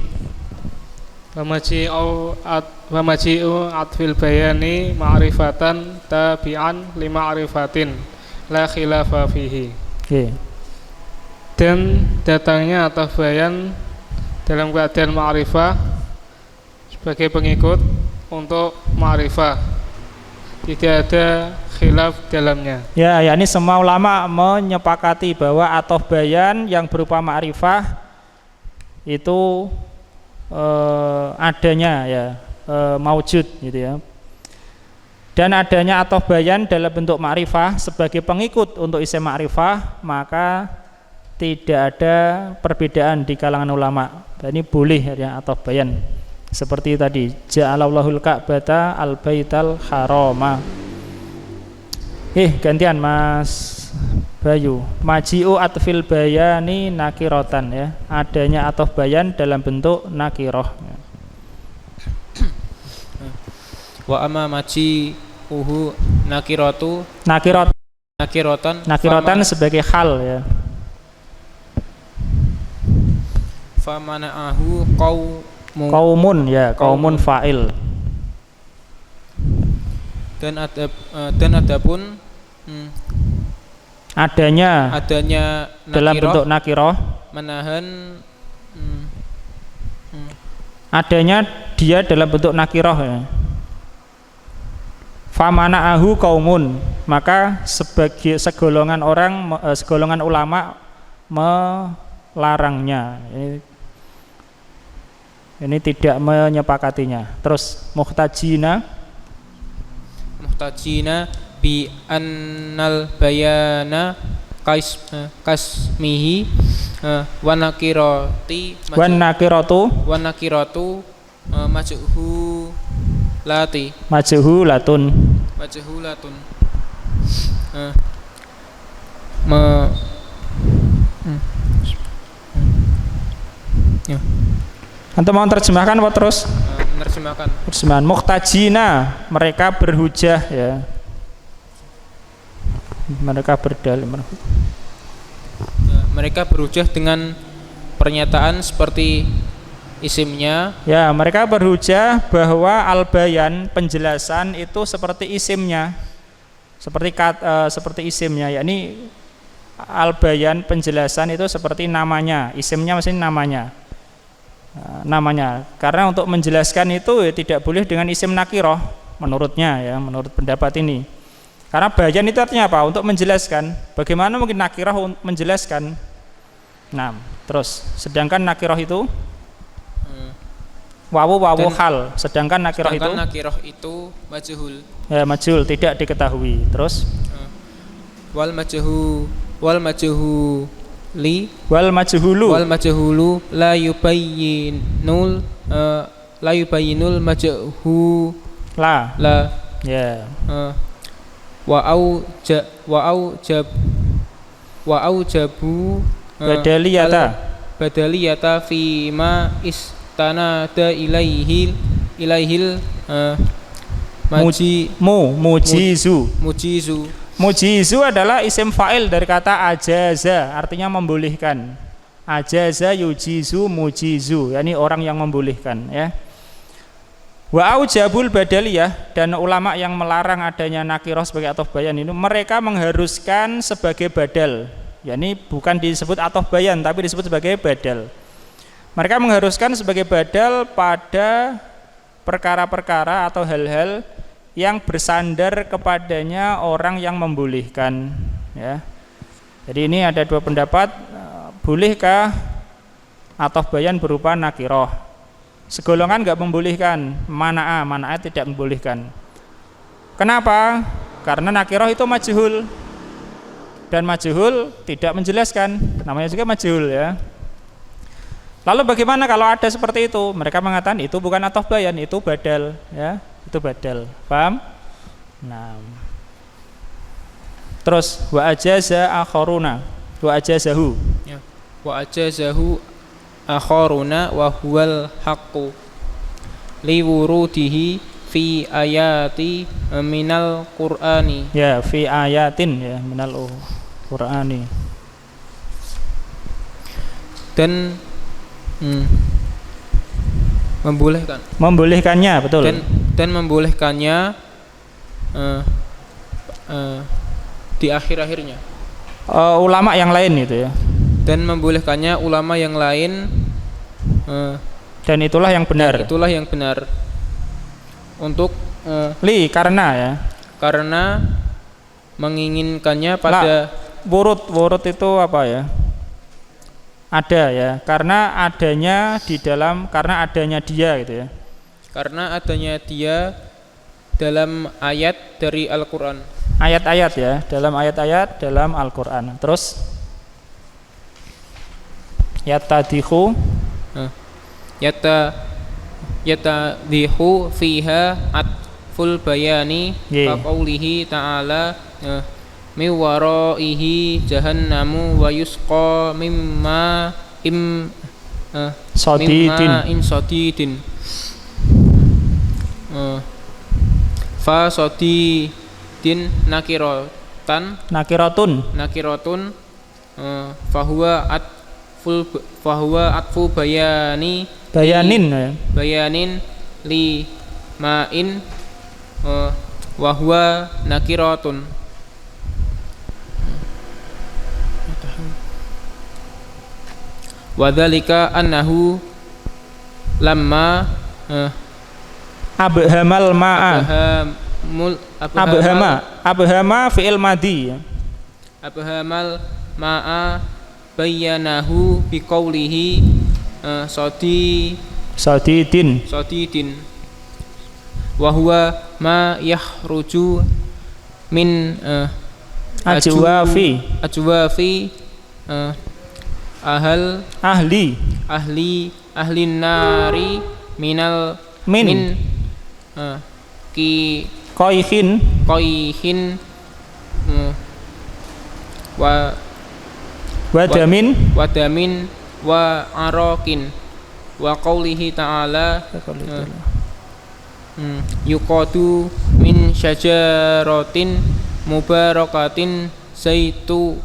[SPEAKER 5] Wamaji'u atfil bayani ma'rifatan tabi'an lima'rifatin la khilafa fihi. Dan datangnya ataf bayan dalam keadaan ma'rifah sebagai pengikut untuk ma'rifah, tidak ada khilaf dalamnya.
[SPEAKER 1] Ya, yakni semua ulama menyepakati bahwa ataf bayan yang berupa ma'rifah itu adanya ya, maujud gitu ya. Dan adanya ataf bayan dalam bentuk ma'rifah sebagai pengikut untuk isim ma'rifah, maka tidak ada perbedaan di kalangan ulama. Dan ini boleh ya ataf bayan. Seperti tadi, ja'alallahul ka'bata al-baital harama. Gantian Mas Bayu. Maji'u atfil bayani nakirotan ya. Adanya ataf bayan dalam bentuk nakiroh.
[SPEAKER 3] Wa amma maji'uhu
[SPEAKER 1] nakirotan sebagai hal ya.
[SPEAKER 3] Famana'ahu
[SPEAKER 1] qaumun ya, qaumun fa'il.
[SPEAKER 3] Dan adapun adanya
[SPEAKER 1] dalam bentuk nakiroh
[SPEAKER 3] menahan
[SPEAKER 1] adanya dia dalam bentuk nakiroh ya. Famana'ahu qaumun, maka segolongan orang, segolongan ulama melarangnya. Ini tidak menyepakatinya. Terus muhtajina
[SPEAKER 6] bi annal bayana kasmihi wa nakiratu majhulatun Antum mau terjemahkan apa terus? Menerjemahkan.
[SPEAKER 1] Terjemahan muhtajina, mereka berhujah ya. Mereka berdalil.
[SPEAKER 6] Mereka berhujah dengan pernyataan seperti isimnya.
[SPEAKER 1] Ya, mereka berhujah bahwa al-bayan, penjelasan itu seperti isimnya. Seperti isimnya, yakni al-bayan, penjelasan itu seperti namanya. Isimnya maksudnya namanya. Karena untuk menjelaskan itu tidak boleh dengan isim nakiroh menurutnya ya, menurut pendapat ini. Karena bayan itu artinya apa? Untuk menjelaskan. Bagaimana mungkin nakiroh menjelaskan? Nah, terus sedangkan nakiroh itu wawu hal. Sedangkan nakiroh
[SPEAKER 6] itu majhul.
[SPEAKER 1] Ya, majhul, tidak diketahui. Terus
[SPEAKER 6] wal majhulu la yubayyinul majhu la
[SPEAKER 1] ya
[SPEAKER 6] wa aujabu badaliyata fi ma istanada ilaihil
[SPEAKER 1] mujizu adalah isim fa'il dari kata ajaza, artinya membolehkan. Ajaza yujizu mujizu, yakni orang yang membolehkan ya. Wa aujabul badaliyah, dan ulama yang melarang adanya nakirah sebagai atof bayan ini, mereka mengharuskan sebagai badal, yakni bukan disebut atof bayan tapi disebut sebagai badal. Mereka mengharuskan sebagai badal pada perkara-perkara atau hal-hal yang bersandar kepadanya orang yang membolehkan ya. Jadi ini ada dua pendapat, bolehkah atof bayan berupa nakirah? Segolongan enggak membolehkan, mana'ah tidak membolehkan. Kenapa? Karena nakirah itu majhul, dan majhul tidak menjelaskan, namanya juga majhul ya. Lalu bagaimana kalau ada seperti itu? Mereka mengatakan itu bukan atof bayan, itu badal ya, itu badal. Paham? Nah. Terus wa ajaza akharuna, wa ajazahu.
[SPEAKER 6] Ya. Wa ajazahu akharuna wa huwal haqqu li wurudihi fi ayati minal qur'ani.
[SPEAKER 1] Ya, fi ayatin ya minal qur'ani.
[SPEAKER 6] Dan
[SPEAKER 1] membolehkannya, betul.
[SPEAKER 6] Dan membolehkannya di akhir-akhirnya.
[SPEAKER 1] Ulama yang lain itu ya.
[SPEAKER 6] Dan membolehkannya ulama yang lain,
[SPEAKER 1] dan itulah yang benar.
[SPEAKER 6] Itulah yang benar. Untuk
[SPEAKER 1] karena ya.
[SPEAKER 6] Karena menginginkannya pada
[SPEAKER 1] wurud itu apa ya? Ada ya, karena adanya di dalam, karena adanya dia gitu ya.
[SPEAKER 6] Karena adanya dia dalam ayat dari Al-Qur'an.
[SPEAKER 1] Ayat-ayat ya, dalam ayat-ayat dalam Al-Qur'an. Terus yatadihu fiha atful bayani faqaulihi ta'ala mi waraihi jahannamu wa yusqa mimma sadidin fa sadidin nakiratun fahuwa atfu bayanin li ma'in wa huwa nakiratun. Wa dzalika annahu lamma abhamal ma'a abhama fi'il madhi ya.
[SPEAKER 6] Abhamal ma'a bayyanahu biqaulihi sadidin wa huwa ma yakhruju min ajwafi ahli nari min
[SPEAKER 1] Qoihin wadamin wa arokin wa qaulihi ta'ala yuqadu min syajaratin mubarakatin zaitunatin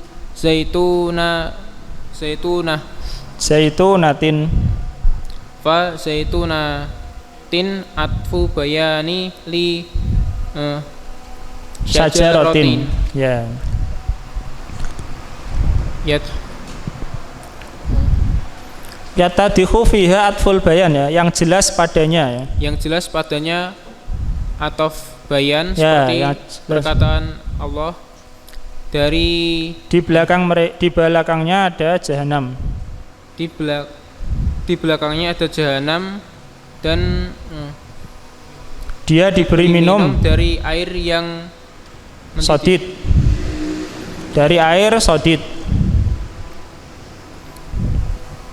[SPEAKER 1] fa zaitunatin atfu bayani li syajaratin ya yatadikhu fiha atful bayan ya, yang jelas padanya
[SPEAKER 6] ataf bayan
[SPEAKER 1] ya,
[SPEAKER 6] seperti perkataan Allah dari
[SPEAKER 1] di belakangnya ada jahanam,
[SPEAKER 6] di belakangnya ada jahanam dan
[SPEAKER 1] dia diberi minum
[SPEAKER 6] dari air yang
[SPEAKER 1] sodid,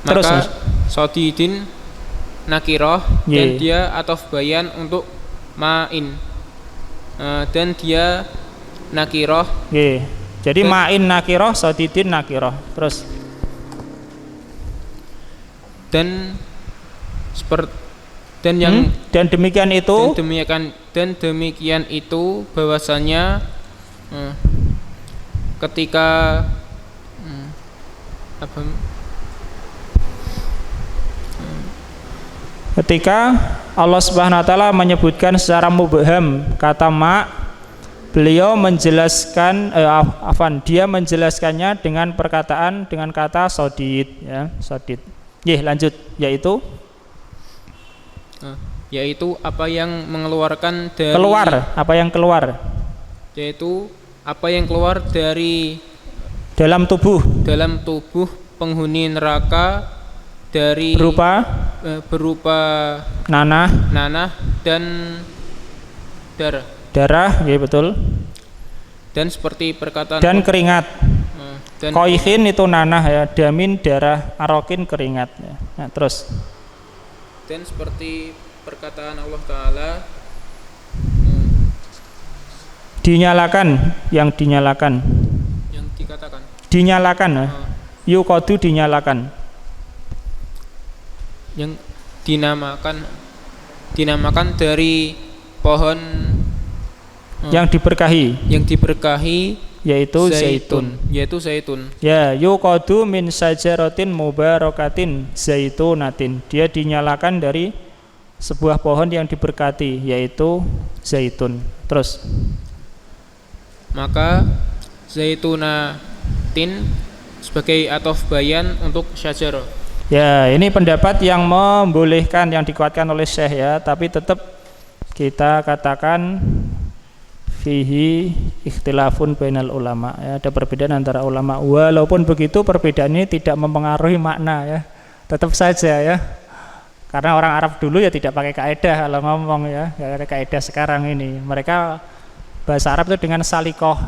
[SPEAKER 6] maka sodidin nakiroh dan dia ataf bayan untuk ma'in dan dia nakiroh
[SPEAKER 1] jadi ma'in nakiroh, sodidin nakiroh terus dan demikian itu bahwasanya ketika Allah Subhanahu wa taala menyebutkan secara mubham kata ma, beliau menjelaskan dia menjelaskannya dengan perkataan dengan kata sodid ya, sodid. Lanjut yaitu
[SPEAKER 6] apa yang mengeluarkan dari yaitu apa yang keluar dari
[SPEAKER 1] dalam tubuh
[SPEAKER 6] penghuni neraka dari berupa nanah dan darah
[SPEAKER 1] ya betul,
[SPEAKER 6] dan seperti perkataan
[SPEAKER 1] dan keringat. Qoihin itu nanah ya, damin darah, arokin keringat ya. Nah, terus
[SPEAKER 6] dan seperti perkataan Allah Ta'ala
[SPEAKER 1] dinyalakan yuqadu dinyalakan
[SPEAKER 6] yang dinamakan dari pohon
[SPEAKER 1] yang diberkahi yaitu zaitun ya, yuqadu min sajaratin mubarakatin zaitunatin, dia dinyalakan dari sebuah pohon yang diberkati yaitu zaitun. Terus
[SPEAKER 6] maka zaitunatin sebagai ataf bayan untuk syajarah
[SPEAKER 1] ya, ini pendapat yang membolehkan, yang dikuatkan oleh Syekh ya, tapi tetap kita katakan fihi ikhtilafun bainal ulama ya, ada perbedaan antara ulama. Walaupun begitu perbedaan ini tidak mempengaruhi makna ya, tetap saja ya, karena orang Arab dulu ya tidak pakai kaidah kalau ngomong ya, nggak ada kaidah sekarang ini. Mereka bahasa Arab itu dengan salikoh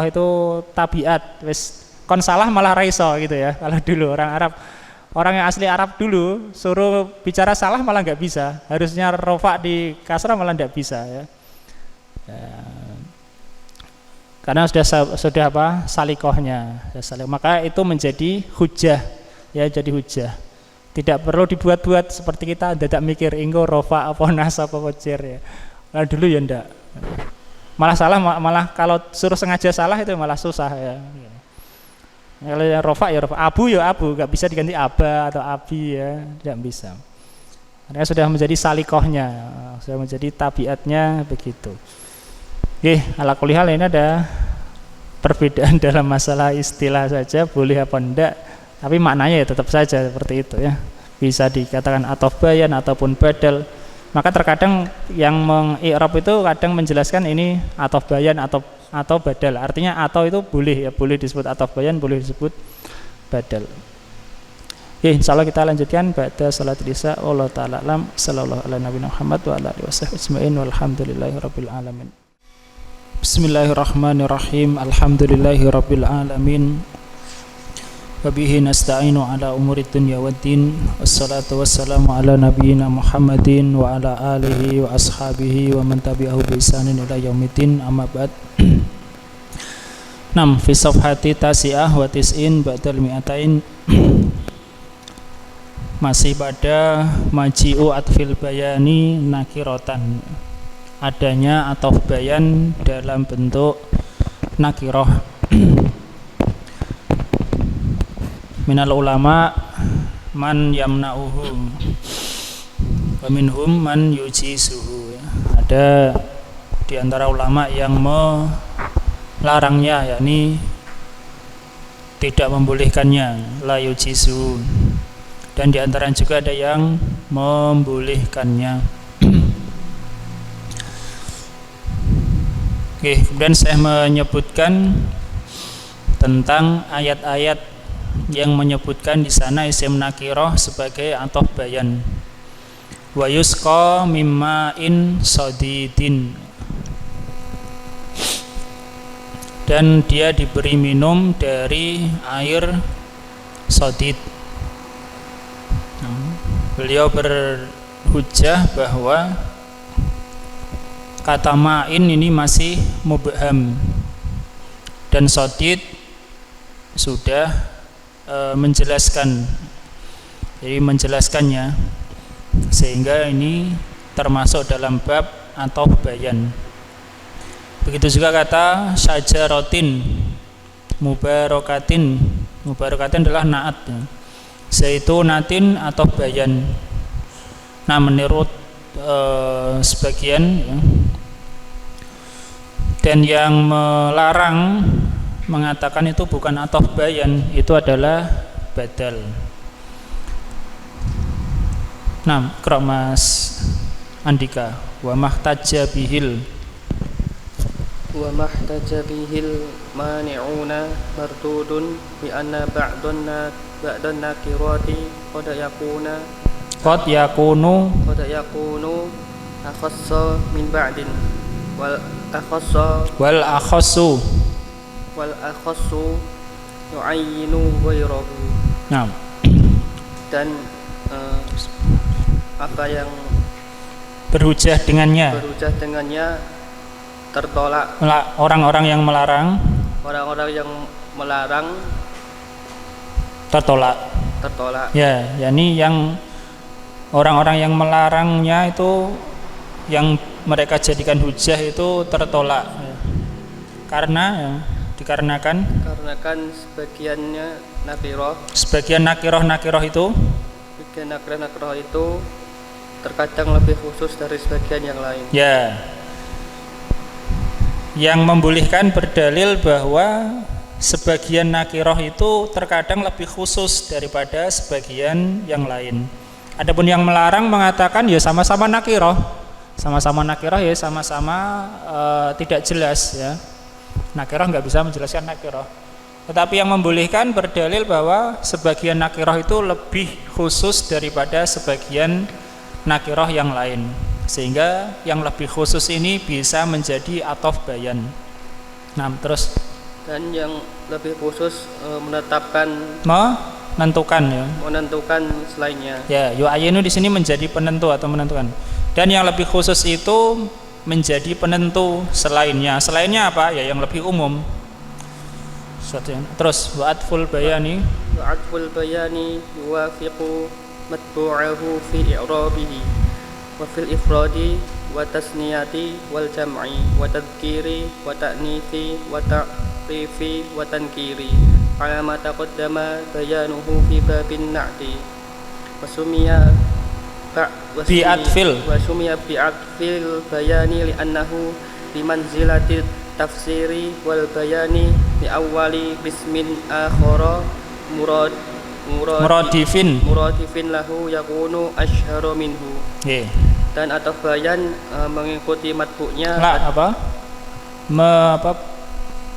[SPEAKER 1] itu tabiat, wis kon salah malah raiso gitu ya. Kalau dulu orang yang asli Arab dulu suruh bicara salah malah nggak bisa, harusnya rofa di kasrah malah nggak bisa ya. Karena sudah apa salikohnya, maka itu menjadi hujah ya, jadi hujah. Tidak perlu dibuat-buat seperti kita dadak mikir inggo rofa apa nas apa wajir ya. Kalau dulu ya ndak, malah salah, malah kalau suruh sengaja salah itu malah susah ya. Kalau yang rofa ya rofa, abu ya abu, nggak bisa diganti aba atau abi ya, tidak bisa. Karena sudah menjadi salikohnya, sudah menjadi tabiatnya begitu. Ala kulli hal ini ada perbedaan dalam masalah istilah saja, boleh apa enggak, tapi maknanya ya tetap saja seperti itu ya. Bisa dikatakan ataf bayan ataupun badal, Maka terkadang yang mengi'rab itu kadang menjelaskan ini ataf bayan atau badal. Artinya atau itu boleh ya, boleh disebut ataf bayan, boleh disebut badal. Oke, insyaallah kita lanjutkan ba'da salatul isya. Wallahu taala alam. Sallallahu ala nabiyina Muhammad wa ala alihi washabbihi ajmain walhamdulillahirabbil alamin. Bismillahirrahmanirrahim. Alhamdulillahirabbil alamin. Wabihi nasta'inu ala umuri dunya waddin. Wassalatu wassalamu ala nabiyyina Muhammadin wa ala alihi wa ashabihi wa man tabi'ahu bi ihsanin ila yaumiddin. Amma ba'd. Nam fi safhati tasi'ah wa tis'in ba'dal mi'atain. Masih pada maji'u atfil bayani nakiratan, adanya ataf bayan dalam bentuk nakirah. Minal ulama man yamna'uhu wa minhum man yujisuhu. Ada di antara ulama yang melarangnya, yakni tidak membolehkannya, la yujisu. Dan di antara juga ada yang membolehkannya. Oke, kemudian saya menyebutkan tentang ayat-ayat yang menyebutkan di sana isim nakirah sebagai ataf bayan. Wa yusqa mimma'in sadidin, dan dia diberi minum dari air sadid. Beliau berhujjah bahwa kata ma'in ini masih mubham dan sadid sudah menjelaskan, jadi menjelaskannya, sehingga ini termasuk dalam bab atau bayan. Begitu juga kata syajaratin mubarakatin. Mubarakatin adalah naat, zaitunatin atau bayan. Nah, menurut sebagian dan yang melarang mengatakan itu bukan ataf bayan, itu adalah badal. Nah, Qra' Mas Andika. Wa mahtajja bihil mani'una mardudun bi anna ba'dan nakirati qad yakunu akhassa min ba'din wal akhassu yu'ayyinu ghairahu. Nah, dan apa yang berhujjah dengannya tertolak. Orang-orang yang melarang tertolak. Ya, yakni yang orang-orang yang melarangnya itu yang mereka jadikan hujjah itu tertolak. Dikarenakan sebagian nakirah itu terkadang lebih khusus dari sebagian yang lain. Ya. Yang membolehkan berdalil bahwa sebagian nakirah itu terkadang lebih khusus daripada sebagian yang lain. Adapun yang melarang mengatakan ya sama-sama nakirah ya sama-sama tidak jelas ya. Nakirah nggak bisa menjelaskan nakirah. Tetapi yang membolehkan berdalil bahwa sebagian nakirah itu lebih khusus daripada sebagian nakirah yang lain, sehingga yang lebih khusus ini bisa menjadi ataf bayan. Nah, terus
[SPEAKER 2] dan yang lebih khusus menentukan selainnya.
[SPEAKER 1] Ya, yu'ayinu di sini menjadi penentu atau menentukan. Dan yang lebih khusus itu menjadi penentu selainnya. Selainnya apa? Ya yang lebih umum. Terus wa'atful bayani
[SPEAKER 2] yuwafiqu matbu'ahu fi i'rabihi wa fil ifradi wa tasniyati wal jam'i wa tadhkiri wa ta'nithi wa ta'rifi wa tankiri ala ma taqaddama bayanuhu fi babin na'ti wa sumiya bi'atfil bayani li'annahu bimanzilati tafsiri wal bayani li awwali bismin akhara muradifin lahu yakunu ashharu minhu. Dan ataf bayan mengikuti matbu'nya.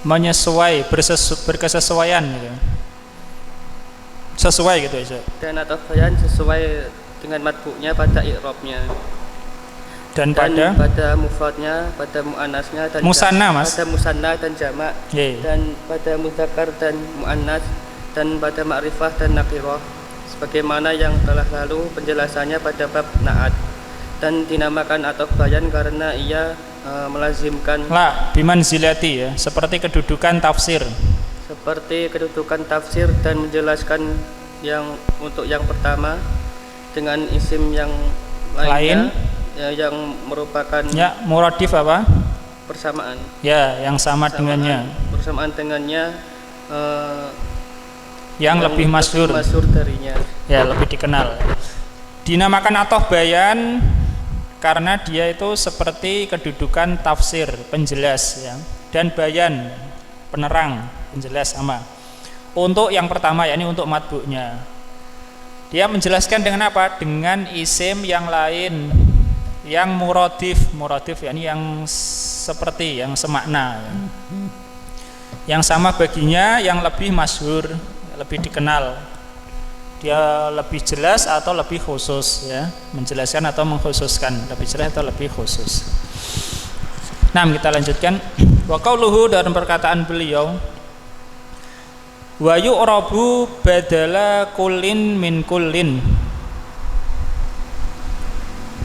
[SPEAKER 1] Menyesuai, berkesesuaian gitu. Sesuai gitu aja.
[SPEAKER 2] Dan ataf bayan sesuai dengan matbu'nya pada i'rabnya.
[SPEAKER 1] Dan pada
[SPEAKER 2] mufradnya, pada muannasnya dan
[SPEAKER 1] musanna, Mas.
[SPEAKER 2] Pada musanna dan jamak. Dan pada muzakkar dan muannas dan pada ma'rifah dan nakirah sebagaimana yang telah lalu penjelasannya pada bab na'at. Dan dinamakan ataf bayan karena ia melazimkan
[SPEAKER 1] bimanzilati ya, seperti kedudukan tafsir.
[SPEAKER 2] Seperti kedudukan tafsir dan menjelaskan yang untuk yang pertama dengan isim yang lainnya yang merupakan
[SPEAKER 1] muradif apa?
[SPEAKER 2] Persamaan.
[SPEAKER 1] Ya, yang sama dengannya.
[SPEAKER 2] Persamaan dengannya
[SPEAKER 1] yang lebih masyhur
[SPEAKER 2] darinya.
[SPEAKER 1] Ya, lebih dikenal. Dinamakan ataf bayan karena dia itu seperti kedudukan tafsir, penjelas ya, dan bayan, penerang, penjelas sama. Untuk yang pertama yakni untuk matbu'nya. Dia menjelaskan dengan apa? Dengan isim yang lain yang muradif yakni yang seperti, yang semakna ya. Yang sama baginya, yang lebih masyhur, lebih dikenal. Dia lebih jelas atau lebih khusus ya, menjelaskan atau mengkhususkan, lebih jelas atau lebih khusus. Nah, kita lanjutkan. Wa qauluhu, dalam perkataan beliau, wa yu'rabu badala kullin min kullin.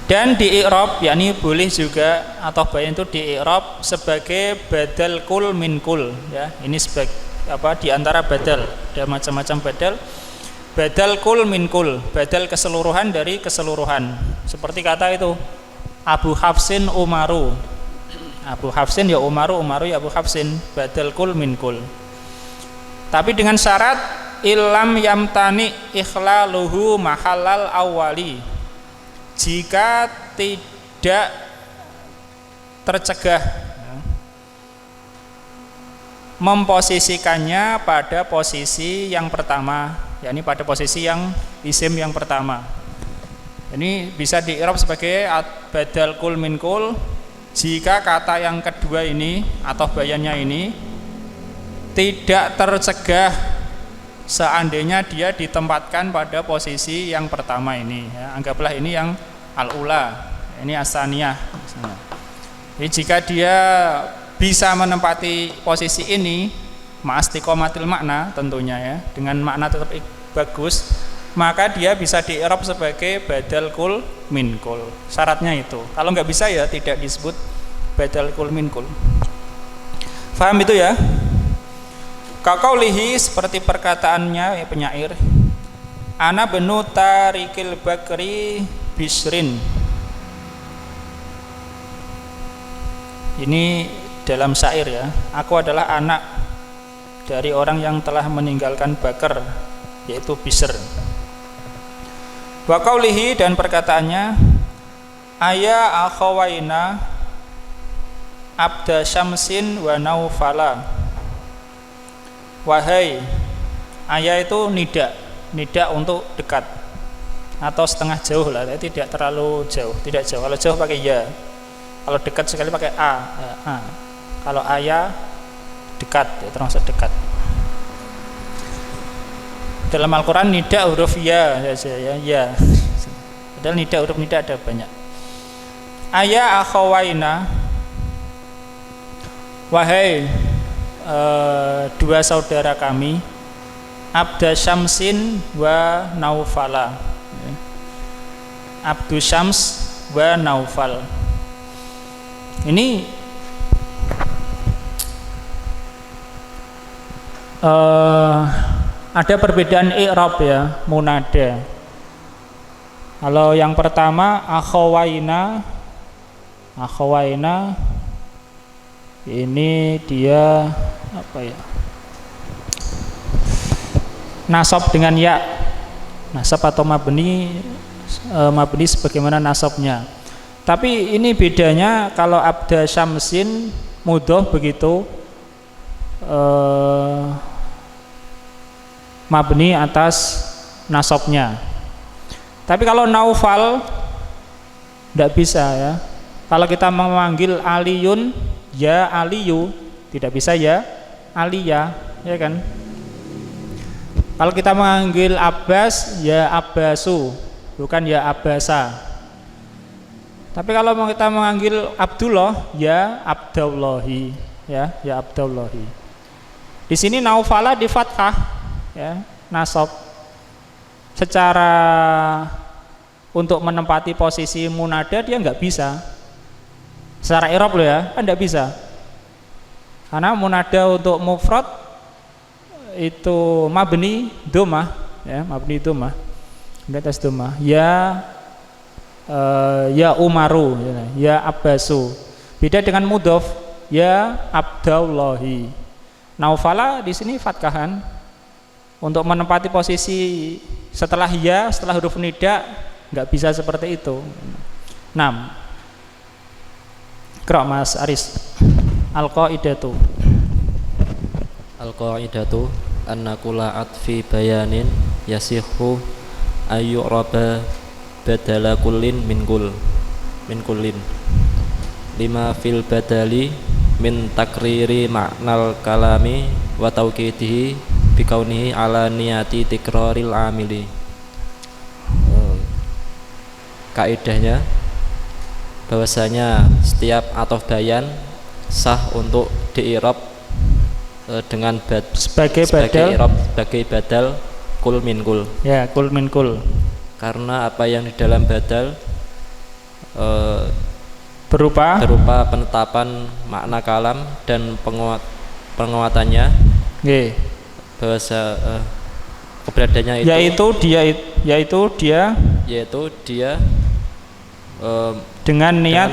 [SPEAKER 1] Dan di i'rab yakni boleh juga atau bayan itu di i'rab sebagai badal kul min kul ya. Ini sebagai di antara badal, ada macam-macam badal. Badal kul min kul, badal keseluruhan dari keseluruhan. Seperti kata itu Abu Hafsin Umaru. Abu Hafsin ya Umaru, Umaru ya Abu Hafsin, badal kul min kul. Tapi dengan syarat ilam yamtani ikhlaluhu mahallal awali. Jika tidak tercegah memposisikannya pada posisi yang pertama, yakni pada posisi yang isim yang pertama. Ini bisa di-i'rab sebagai badal kul min kul jika kata yang kedua ini atau bayannya ini tidak tercegah seandainya dia ditempatkan pada posisi yang pertama ini ya. Anggaplah ini yang al-ula, ini asaniyah. Jadi jika dia bisa menempati posisi ini ma'astiqomatil makna tentunya ya, dengan makna tetap bagus, maka dia bisa di-i'rab sebagai badal kul min kul. Syaratnya itu. Kalau nggak bisa ya tidak disebut badal kul min kul. Faham itu ya? Kakaulihi, seperti perkataannya ya, penyair, ana benu tarikil bakri bisrin. Ini dalam syair ya, aku adalah anak dari orang yang telah meninggalkan Bakar, yaitu Bisr. Wa qaulihi, dan perkataannya, aya akhawaina abda syamsin wa naufala. Wahai, ayah itu nida untuk dekat atau setengah jauh lah, tidak terlalu jauh, tidak jauh. Kalau jauh pakai ya, kalau dekat sekali pakai a. Kalau ayah dekat, ya, termasuk dekat. Dalam Al-Quran nida huruf ya saja ya. Padahal nida huruf nida ada banyak. Ayah akhawaina, wahai dua saudara kami, Abda Syamsin wa Naufala. Abdu Syams wa Naufal. Ini ada perbedaan i'rab ya, munada. Kalau yang pertama akhawaina ini dia apa ya? Nasab dengan ya. Nasab atau mabni sebagaimana nasabnya. Tapi ini bedanya kalau abda syamsin mudhof begitu mabni atas nasabnya. Tapi kalau naufal Tidak bisa ya. Kalau kita memanggil Aliyun, ya Aliyu, tidak bisa ya Aliya, ya kan? Kalau kita memanggil Abbas, ya Abbasu, bukan ya Abbasa. Tapi kalau kita memanggil Abdullah, ya Abdullahi, ya Abdullahi. Di sini Naufala di fathah, ya, nasab. Secara untuk menempati posisi munada dia nggak bisa. Secara i'rab loh ya, kan nggak bisa. Karena munada untuk mufrad itu mabni dhammah, ya, mabni dhammah. Di atas dhammah. Ya Umaru, ya Abbasu. Beda dengan mudhof, ya Abdullahi. Naufala di sini fathahan untuk menempati posisi setelah ya, setelah huruf nida nggak bisa seperti itu. 6. Qra Mas Aris. Al-qaidatu.
[SPEAKER 3] Al-qaidatu anna kula atfi bayanin yasihu ayyuraba badala kullin min kullin lima fil badali min takriri ma'nal kalami wa tauqidihi bikaunihi ala niyati tikraril amili. Kaidahnya bahwasanya setiap ataf bayan sah untuk di-i'rab dengan sebagai badal kul min kul. Ya, kul min kul. Karena apa yang di dalam badal berupa penetapan makna kalam dan penguatannya. Nggih. Bahasa keberadaannya itu yaitu dia dengan niat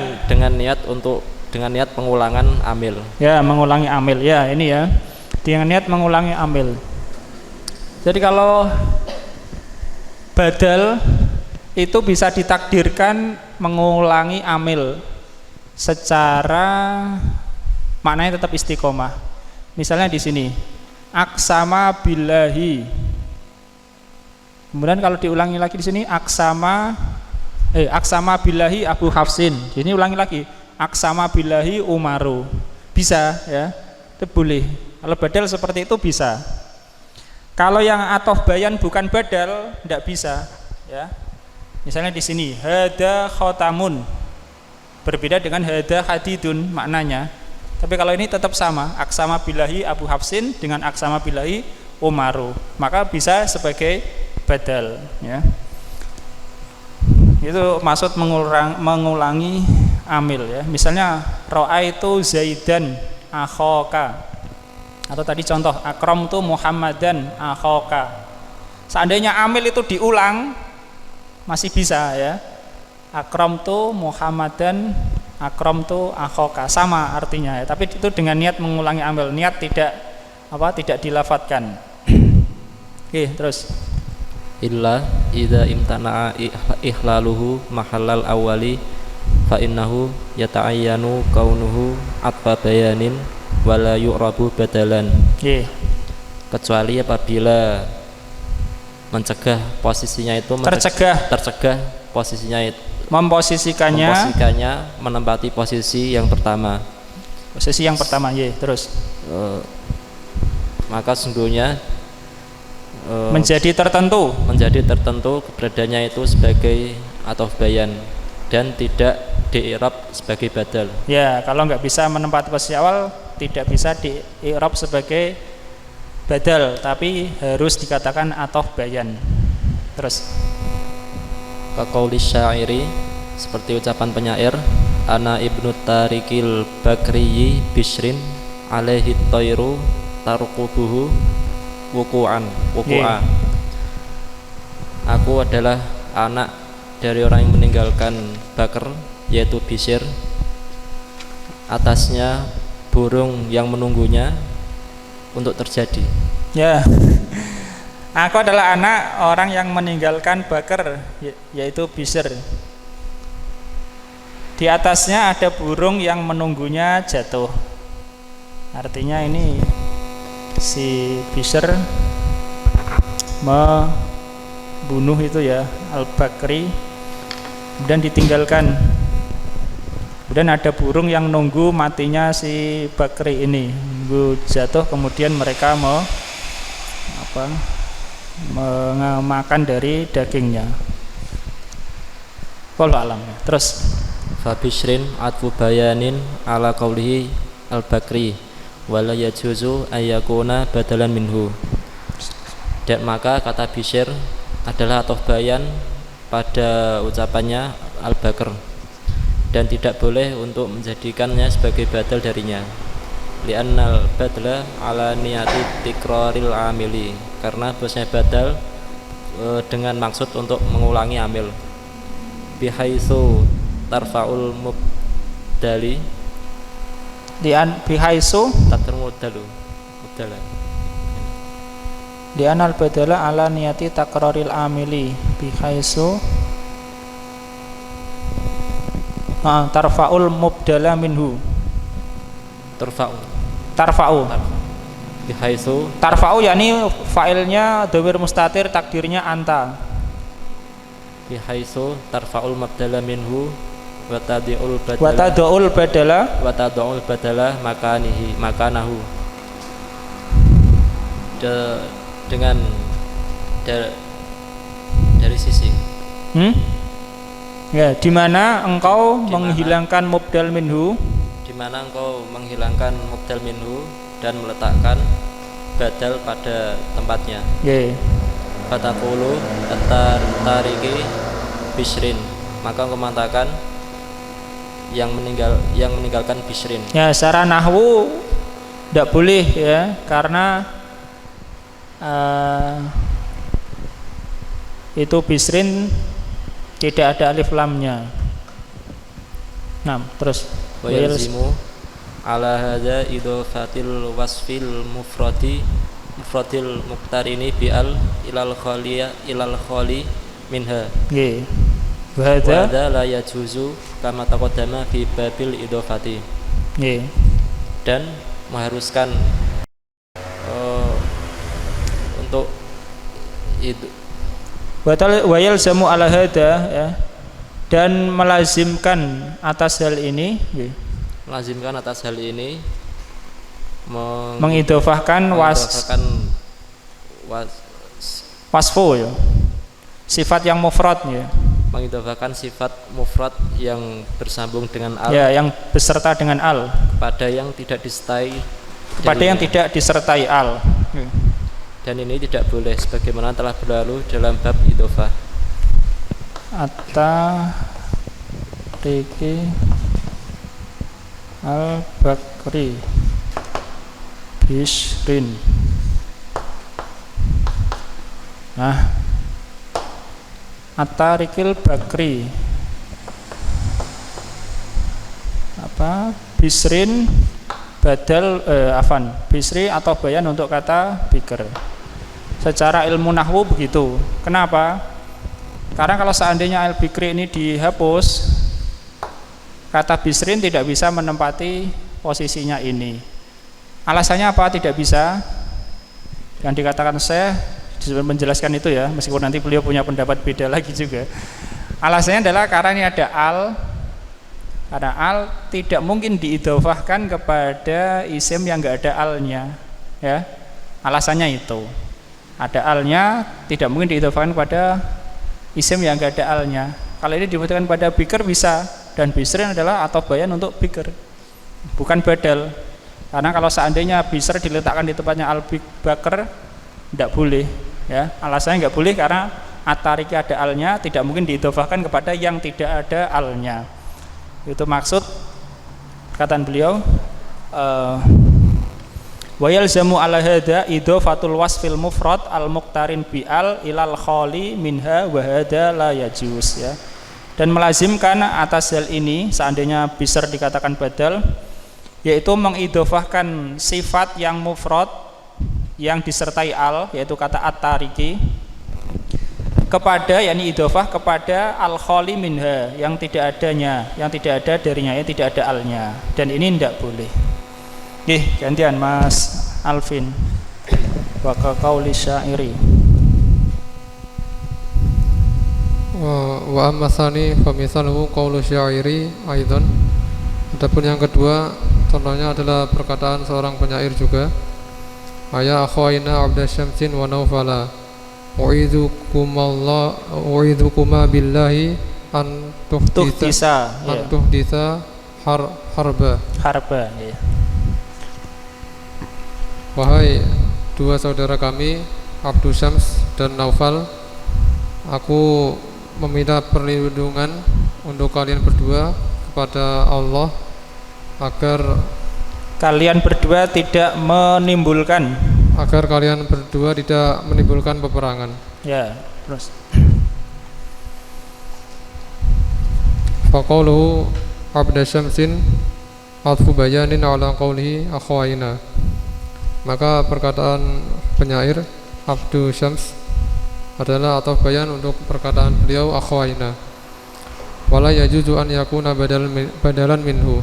[SPEAKER 3] pengulangan amil. Ya, mengulangi amil. Ya, ini ya. Dengan niat mengulangi amil. Jadi kalau badal itu bisa ditakdirkan mengulangi amil secara maknanya tetap istiqomah. Misalnya di sini aksama billahi. Kemudian kalau diulangi lagi di sini aksama billahi Abu Hafsin. Ini ulangi lagi aksama billahi Umaru. Bisa ya, itu boleh. Kalau badal seperti itu bisa. Kalau yang ataf bayan bukan badal tidak bisa ya. Misalnya di sini hada khotamun, berbeda dengan hada hadidun maknanya. Tapi kalau ini tetap sama, aksama billahi Abu Hafsin dengan aksama billahi Umaru, maka bisa sebagai badal ya. Itu maksud mengulangi amil ya. Misalnya ra'aitu Zaidan akhaka, atau tadi contoh akramtu Muhammadan akhaka. Seandainya amil itu diulang masih bisa ya. Akramtu Muhammadan akramtu akhaka, sama artinya ya. Tapi itu dengan niat mengulangi amil, niat tidak dilafatkan. Oke, terus illa idza imtana'a ihlaluhu mahallal awwali fa innahu yata'ayyanu kaunuhu atfa bayanin wala yu'rabu badalan. Kecuali apabila mencegah posisinya itu tercegah posisinya itu memposisikannya menempati posisi yang pertama. Terus maka sungguhnya menjadi tertentu keberadaannya itu sebagai ataf bayan dan tidak di-i'rab sebagai badal. Ya, kalau nggak bisa menempati posisi awal tidak bisa di-i'rab sebagai badal, tapi harus dikatakan ataf bayan. Terus kaqauli syairi, seperti ucapan penyair, ana ibnu tarikil bakriyi bishrin alaihi tayru tarqubuhu wuku'an. Aku adalah anak dari orang yang meninggalkan Bakr, yaitu Bishr. Atasnya burung yang menunggunya untuk terjadi. Ya. Aku adalah anak orang yang meninggalkan Bakr, yaitu Bishr. Di atasnya ada burung yang menunggunya jatuh. Artinya ini si Bishr membunuh itu ya Al-Bakri dan ditinggalkan
[SPEAKER 1] Kemudian ada burung yang nunggu matinya si Bakri ini, nunggu jatuh, kemudian mereka memakan dari dagingnya. Wallahu alam. Terus
[SPEAKER 3] fa bishrin atfu bayanin ala qaulihi al-Bakri wala yajuzu ayyakuna badalan minhu. Dan maka kata Bishr adalah atau bayan pada ucapannya Al-Bakr dan tidak boleh untuk menjadikannya sebagai badal darinya. Li'annal badla ala niyati tikraril amili, karena bosnya badal dengan maksud untuk mengulangi amil. Bihaitsu tarfa'ul mubdali
[SPEAKER 1] bihaitsu
[SPEAKER 3] tatrmudalu mubdala
[SPEAKER 1] li'annal badala ala niyati takraril amili bihaitsu tarfa'ul mubdala minhu tarfa'u
[SPEAKER 3] bihaitsu
[SPEAKER 1] tarfa'u yakni fa'ilnya dhamir mustatir, takdirnya anta.
[SPEAKER 3] bihaitsu tarfa'ul mubdala minhu wa
[SPEAKER 1] tad'ul badala makanahu dengan dari sisi ya, di mana engkau menghilangkan mubdal minhu,
[SPEAKER 3] dan meletakkan badal pada tempatnya. Fataqulu at-tariki Bishrin, maka engkau mengatakan yang meninggalkan Bishrin.
[SPEAKER 1] Ya, secara nahwu tidak boleh ya, karena itu Bishrin tidak ada alif lamnya. Nah, terus
[SPEAKER 3] wayalzimu ala hadza idhafatil wasfil mufradil muqtarini bi'al ilal khali minha.
[SPEAKER 1] Nggih.
[SPEAKER 3] Wa hadza la yajuzu kama taqaddama fi babil idhafati.
[SPEAKER 1] Nggih.
[SPEAKER 3] Dan mengharuskan untuk itu
[SPEAKER 1] wayalzamu ala hadza ya, dan melazimkan atas hal ini mengidhofahkan wasfu ya, sifat yang mufrad ya,
[SPEAKER 3] mengidhofahkan sifat mufrad yang bersambung dengan al
[SPEAKER 1] ya, yang beserta dengan al
[SPEAKER 3] kepada yang tidak
[SPEAKER 1] disertai al.
[SPEAKER 3] Dan ini tidak boleh sebagaimana telah berlalu dalam bab idhofah.
[SPEAKER 1] At-Tariki Al-Bakri Bishrin. Nah, At-Tarikil Bakri Bishrin badal Bishri atau bayan untuk kata Bikr. Secara ilmu nahwu begitu. Kenapa? Karena kalau seandainya al-Bikri ini dihapus, kata Bishrin tidak bisa menempati posisinya ini. Alasannya apa tidak bisa? Yang dikatakan saya menjelaskan itu ya, meskipun nanti beliau punya pendapat beda lagi juga. Alasannya adalah karena ini ada al. Karena al tidak mungkin diidhofahkan kepada isim yang enggak ada alnya, ya. Alasannya itu. Ada alnya, tidak mungkin diidhofahkan kepada isim yang enggak ada alnya. Kalau ini dibutuhkan pada Bikr bisa, dan Bishrin adalah atau bayan untuk Bikr, bukan badal. Karena kalau seandainya Bishr diletakkan di tempatnya al-Bakr, tidak boleh, ya. Alasannya enggak boleh karena at-Tariki ada alnya, tidak mungkin diidhofahkan kepada yang tidak ada alnya. Itu maksud kataan beliau. Wa yalzamu ala hadza idhafatul wasfil mufrad al-muqtarin bi'al ilal khali minha wa hadza la yajuz, ya. Dan melazimkan atas hal ini seandainya Bishr dikatakan badal, yaitu mengidhofahkan sifat yang mufrad yang disertai al, yaitu kata at-Tariki, kepada, yakni idhofah kepada al-khali minha, yang tidak adanya, yang tidak ada darinya, yang tidak ada alnya. Dan ini tidak boleh. Gantian Mas Alvin. Wa qauli syairi.
[SPEAKER 4] Wa amma tsani fa misaluhu qaulu syairi aidan Adapun yang kedua contohnya adalah perkataan seorang penyair juga, Aya akhwaina abda syamsin wa naufala u'idhukuma billahi an tuhditha harba
[SPEAKER 1] ya.
[SPEAKER 4] Wahai dua saudara kami Abdu Syams dan Naufal, aku meminta perlindungan untuk kalian berdua kepada Allah agar
[SPEAKER 1] kalian berdua tidak menimbulkan
[SPEAKER 4] peperangan.
[SPEAKER 1] Ya, terus.
[SPEAKER 4] Faqauluhu abda syamsin atfu bayanin ala qawlihi akhwaina. Maka perkataan penyair Abdu Syams adalah ataf bayan untuk perkataan beliau akhwaina. Wala yajuzu an yakuna badalan minhu,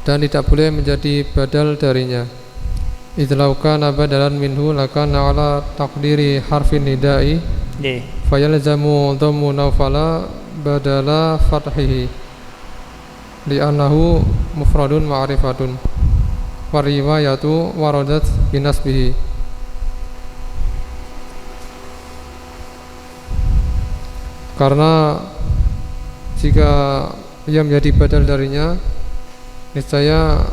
[SPEAKER 4] dan tidak boleh menjadi badal darinya. Idlau kana badalan minhu lakana ala taqdiri harfin nidai fayalzamu dhammu naufala badala fathihi li'annahu mufradun ma'rifatun wariwayatu waradat binasbihi. Karena jika ia menjadi badal darinya, niscaya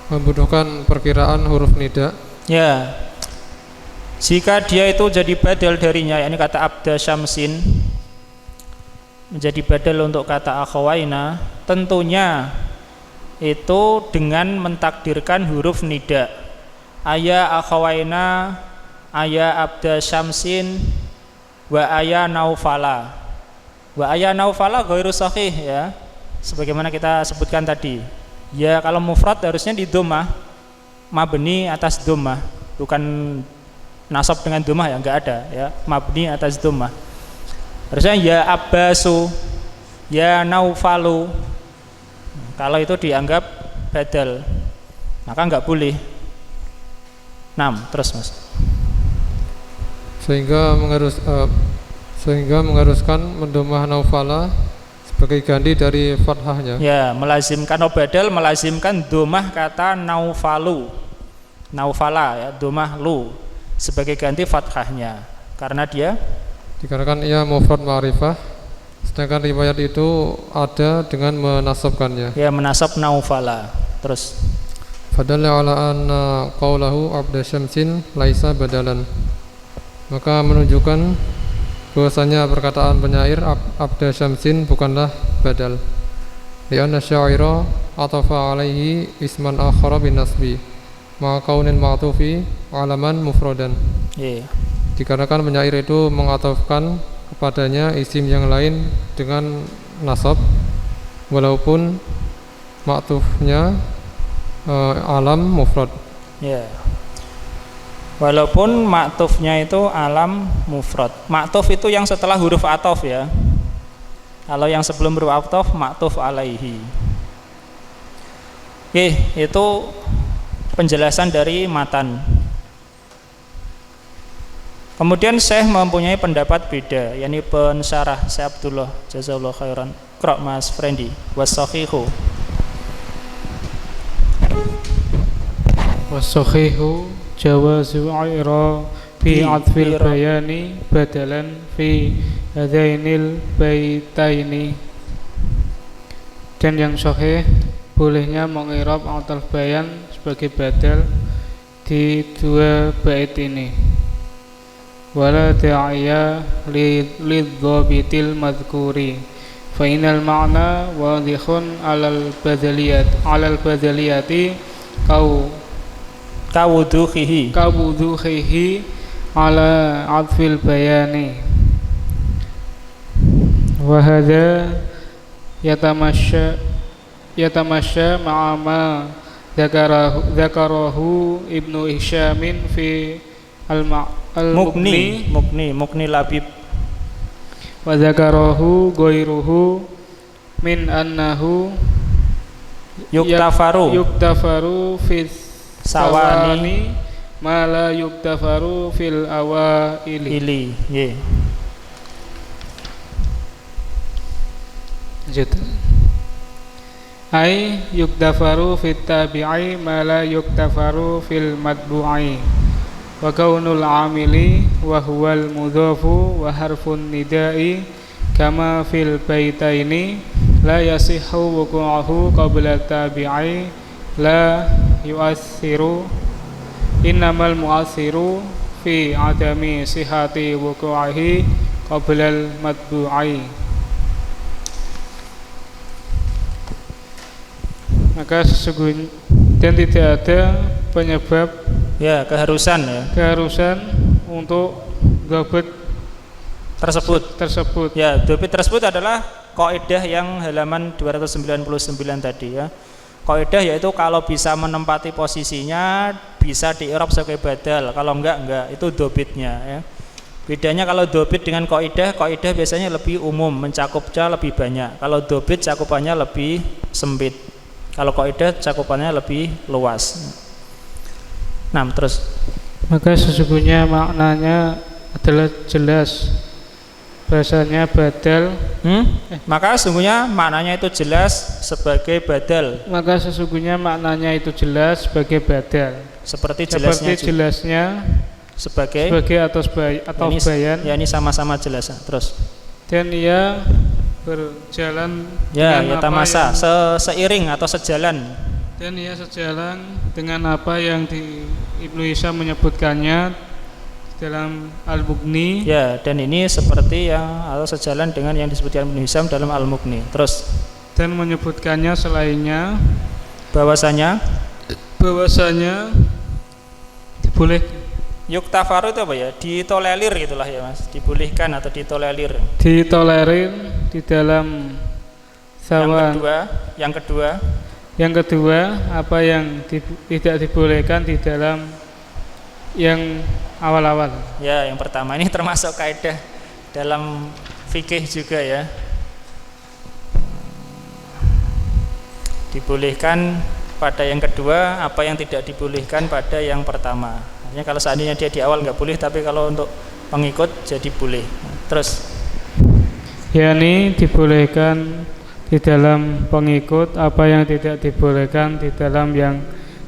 [SPEAKER 4] membutuhkan perkiraan huruf nida.
[SPEAKER 1] Ya, jika dia itu jadi badal darinya, yakni kata abda syamsin menjadi badal untuk kata akhawaina, tentunya itu dengan mentakdirkan huruf nida. Aya akhawaina, aya abda syamsin, wa aya naufala. Wa aya naufala ghairu sahih, ya, sebagaimana kita sebutkan tadi. Ya, kalau mufrad harusnya di dhammah, mabni atas dhammah, bukan nasab dengan dhammah, ya, enggak ada, ya, mabni atas dhammah. Harusnya ya abbasu, ya naufalu. Kalau itu dianggap badal, maka enggak boleh. 6, terus Mas.
[SPEAKER 4] Sehingga mengharuskan mendomah naufala sebagai ganti dari fathahnya.
[SPEAKER 1] Ya, melazimkan badal, melazimkan domah kata naufalu, naufala, ya, domah lu sebagai ganti fathahnya, karena dia
[SPEAKER 4] dikarenakan ia mufrad ma'rifah, sedangkan riwayat itu ada dengan menasabkannya.
[SPEAKER 1] Ya, menasab naufala. Terus
[SPEAKER 4] fadalla ala anna qawlahu abda syamsin laisa badalan, maka menunjukkan bahwasanya perkataan penyair abda syamsin bukanlah badal. Lianna syaira atafa alaihi isman akhara bin nasbi ma kaunil ma'tufi alaman mufradan. Dikarenakan penyair itu mengatafkan kepadanya isim yang lain dengan nasab, walaupun ma'tufnya alam mufrad.
[SPEAKER 1] Walaupun ma'tufnya itu alam mufrad. Ma'tuf itu yang setelah huruf atof, ya. Kalau yang sebelum huruf atof ma'tuf alaihi. Itu penjelasan dari matan. Kemudian Syekh mempunyai pendapat beda, yakni pensyarah Syekh Abdullah jazakallahu khairan. Qra' Mas Frendi was-sahihu.
[SPEAKER 5] Was-sahihu jawazu i'ra fi atfil bayani badalan fi hadainil baitaini. Dan yang sahih bolehnya mengirab atfal bayan sebagai badal di dua bait ini. Wala da'iya lidhabitil madhkuri fa inal ma'na wadihun alal badaliyati kawuduhihi ala atfil bayani. Wa hadha yatamasya ma'ama dzakarahu Ibnu Hisyamin fi
[SPEAKER 1] Mukni Labib.
[SPEAKER 5] Wa dzakarahu ghairuhu min annahu yuktafaru fi sawani ma la yuktafaru fil awaili. Ai yuktafaru fit tabi'i ma la yuktafaru fil matbu'i. Wa kaunul amili wa huwal mudhafu wa harfun nida'i kama fil baitaini la yasihhu wuqu'uhu qabla tabi'i la yu'athiru innamal mu'athiru fi adami sihati wuqu'uhi qabla al matbu'i. Maka sesungguhnya dan tidak ada penyebab
[SPEAKER 1] ya keharusan untuk dobit tersebut. Ya, dobit tersebut adalah kaidah yang halaman 299 tadi ya. Kaidah yaitu kalau bisa menempati posisinya bisa di-i'rab sebagai badal, kalau enggak itu dobitnya ya. Bedanya kalau dobit dengan kaidah biasanya lebih umum, mencakupnya lebih banyak. Kalau dobit cakupannya lebih sempit. Kalau kaidah cakupannya lebih luas. Nah, terus
[SPEAKER 5] maka sesungguhnya maknanya adalah jelas, bahasanya badal.
[SPEAKER 1] Maka sesungguhnya maknanya itu jelas sebagai badal.
[SPEAKER 5] Maka sesungguhnya maknanya itu jelas sebagai badal.
[SPEAKER 1] Seperti
[SPEAKER 5] jelasnya sebagai atau
[SPEAKER 1] ini,
[SPEAKER 5] bayan.
[SPEAKER 1] Ya, ini sama-sama jelas. Terus
[SPEAKER 5] dan ia berjalan
[SPEAKER 1] ya tamasa seiring atau sejalan.
[SPEAKER 5] Dan ia sejalan dengan apa yang di Ibnu Hisham menyebutkannya dalam Al-Mughni.
[SPEAKER 1] Ya, dan ini seperti yang atau sejalan dengan yang disebutkan Ibnu Hisham dalam Al-Mughni. Terus
[SPEAKER 5] dan menyebutkannya selainnya
[SPEAKER 1] bahwasanya
[SPEAKER 5] diboleh.
[SPEAKER 1] Yuktafaru itu apa ya? Ditolerir gitulah ya Mas. Dibolehkan atau ditolerir.
[SPEAKER 5] Ditolerir di dalam sawan. Yang kedua, apa yang tidak dibolehkan di dalam yang awal-awal.
[SPEAKER 1] Ya, yang pertama ini termasuk kaidah dalam fikih juga ya. Dibolehkan pada yang kedua, apa yang tidak dibolehkan pada yang pertama. Artinya kalau seandainya dia di awal nggak boleh, tapi kalau untuk pengikut jadi boleh. Terus
[SPEAKER 5] yakni dibolehkan di dalam pengikut apa yang tidak dibolehkan di dalam yang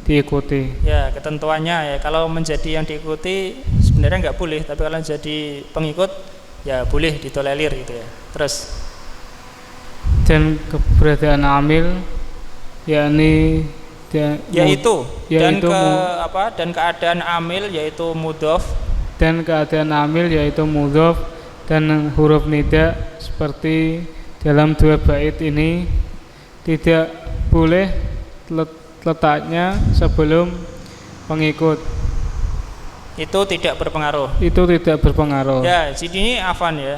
[SPEAKER 5] diikuti.
[SPEAKER 1] Ya, ketentuannya ya, kalau menjadi yang diikuti sebenarnya nggak boleh, tapi kalau jadi pengikut ya boleh ditolerir gitu ya. Terus
[SPEAKER 5] dan keberadaan amil yakni
[SPEAKER 1] yaitu dan keadaan amil yaitu mudhof
[SPEAKER 5] dan huruf nida seperti dalam dua bait ini tidak boleh letaknya sebelum pengikut.
[SPEAKER 1] Itu tidak berpengaruh.
[SPEAKER 5] Ya,
[SPEAKER 1] sini afan ya.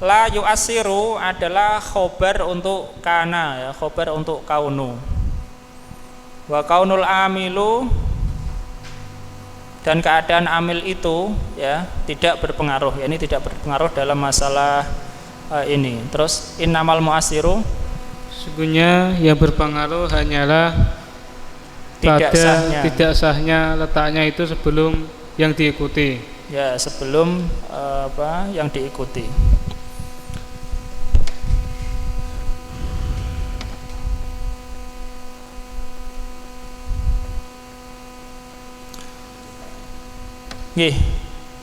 [SPEAKER 1] La yu'asiru adalah khobar untuk kana ya, khobar untuk kaunu. Wa kaunul amilu dan keadaan amil itu ya tidak berpengaruh. Ya, ini tidak berpengaruh dalam masalah ini. Terus innamal mu'asiru,
[SPEAKER 5] sesungguhnya yang berpengaruh hanyalah tidak sahnya letaknya itu sebelum yang diikuti.
[SPEAKER 1] Ya, sebelum yang diikuti.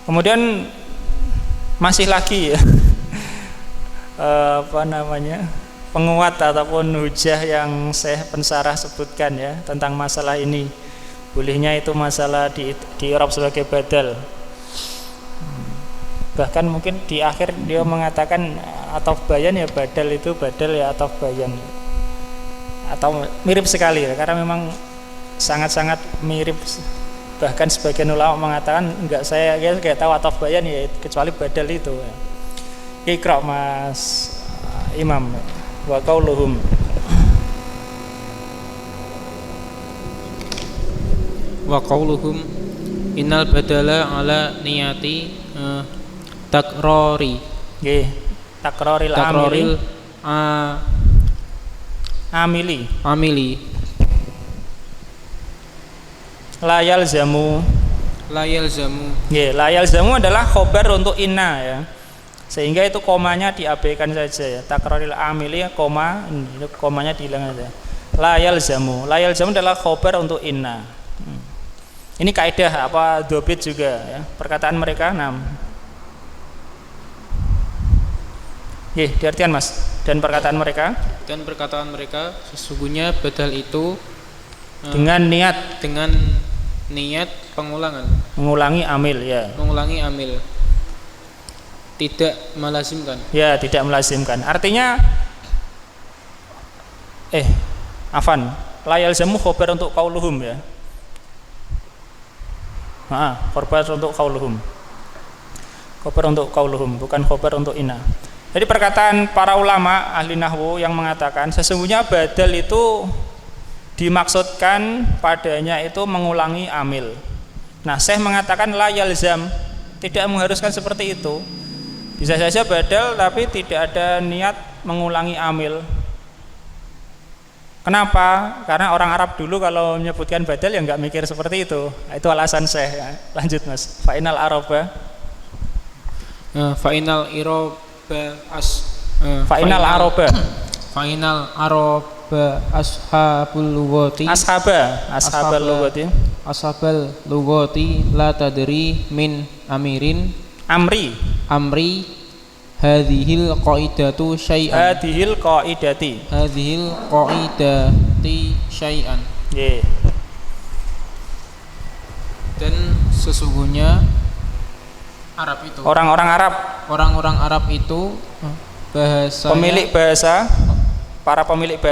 [SPEAKER 1] Kemudian masih lagi ya penguat ataupun hujah yang Syekh Pensarah sebutkan ya tentang masalah ini, bolehnya itu masalah di i'rab sebagai badal. Bahkan mungkin di akhir dia mengatakan ataf bayan ya badal itu badal ya ataf bayan, atau mirip sekali ya, karena memang sangat-sangat mirip. Bahkan sebagian ulama mengatakan enggak, saya kayak tahu ataf bayan ya kecuali badal itu. Iqra Mas Imam. Wa qauluhum
[SPEAKER 6] innal badala ala niyati takrori.
[SPEAKER 1] Nggih, takroril amili. Layal zamu.
[SPEAKER 6] Nggih,
[SPEAKER 1] layal zamu adalah khobar untuk inna ya. Sehingga itu komanya diabaikan saja ya. Takraril amili koma, itu komanya dihilangkan saja. La yalzamu adalah khobar untuk inna. Ini kaidah apa dobit juga ya. Perkataan mereka 6. Diartikan Mas. Dan perkataan mereka
[SPEAKER 6] sesungguhnya badal itu
[SPEAKER 1] dengan
[SPEAKER 6] niat pengulangan.
[SPEAKER 1] Mengulangi amil ya.
[SPEAKER 6] Mengulangi amil. Tidak melazimkan.
[SPEAKER 1] Ya, tidak melazimkan. Artinya la yalzamu khobar untuk qauluhum ya. Khobar untuk qauluhum. Khobar untuk qauluhum, bukan khobar untuk inna. Jadi perkataan para ulama ahli nahwu yang mengatakan sesungguhnya badal itu dimaksudkan padanya itu mengulangi amil. Nah, Syekh mengatakan la yalzam, tidak mengharuskan seperti itu. Bisa saja badal tapi tidak ada niat mengulangi amil. Kenapa? Karena orang Arab dulu kalau menyebutkan badal ya nggak mikir seperti itu. Itu alasan Syekh ya. Lanjut Mas. Fa'inal araba.
[SPEAKER 6] Fa'inal araba ashabul lughati. Ashabul lughati la tadri min amri hadhil qaidati syai'an. Dan sesungguhnya Arab itu orang-orang Arab itu para pemilik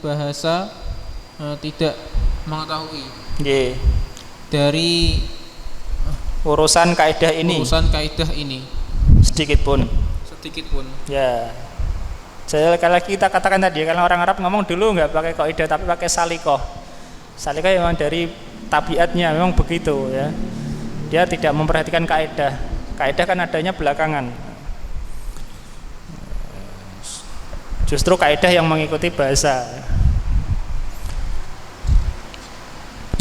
[SPEAKER 6] bahasa tidak mengetahui dari urusan kaidah ini sedikit pun ya. Kalau kita katakan tadi, kalau orang Arab ngomong dulu nggak pakai kaidah tapi pakai salikoh memang dari tabiatnya memang begitu ya. Dia tidak memperhatikan kaidah kan adanya belakangan. Justru kaidah yang mengikuti bahasa.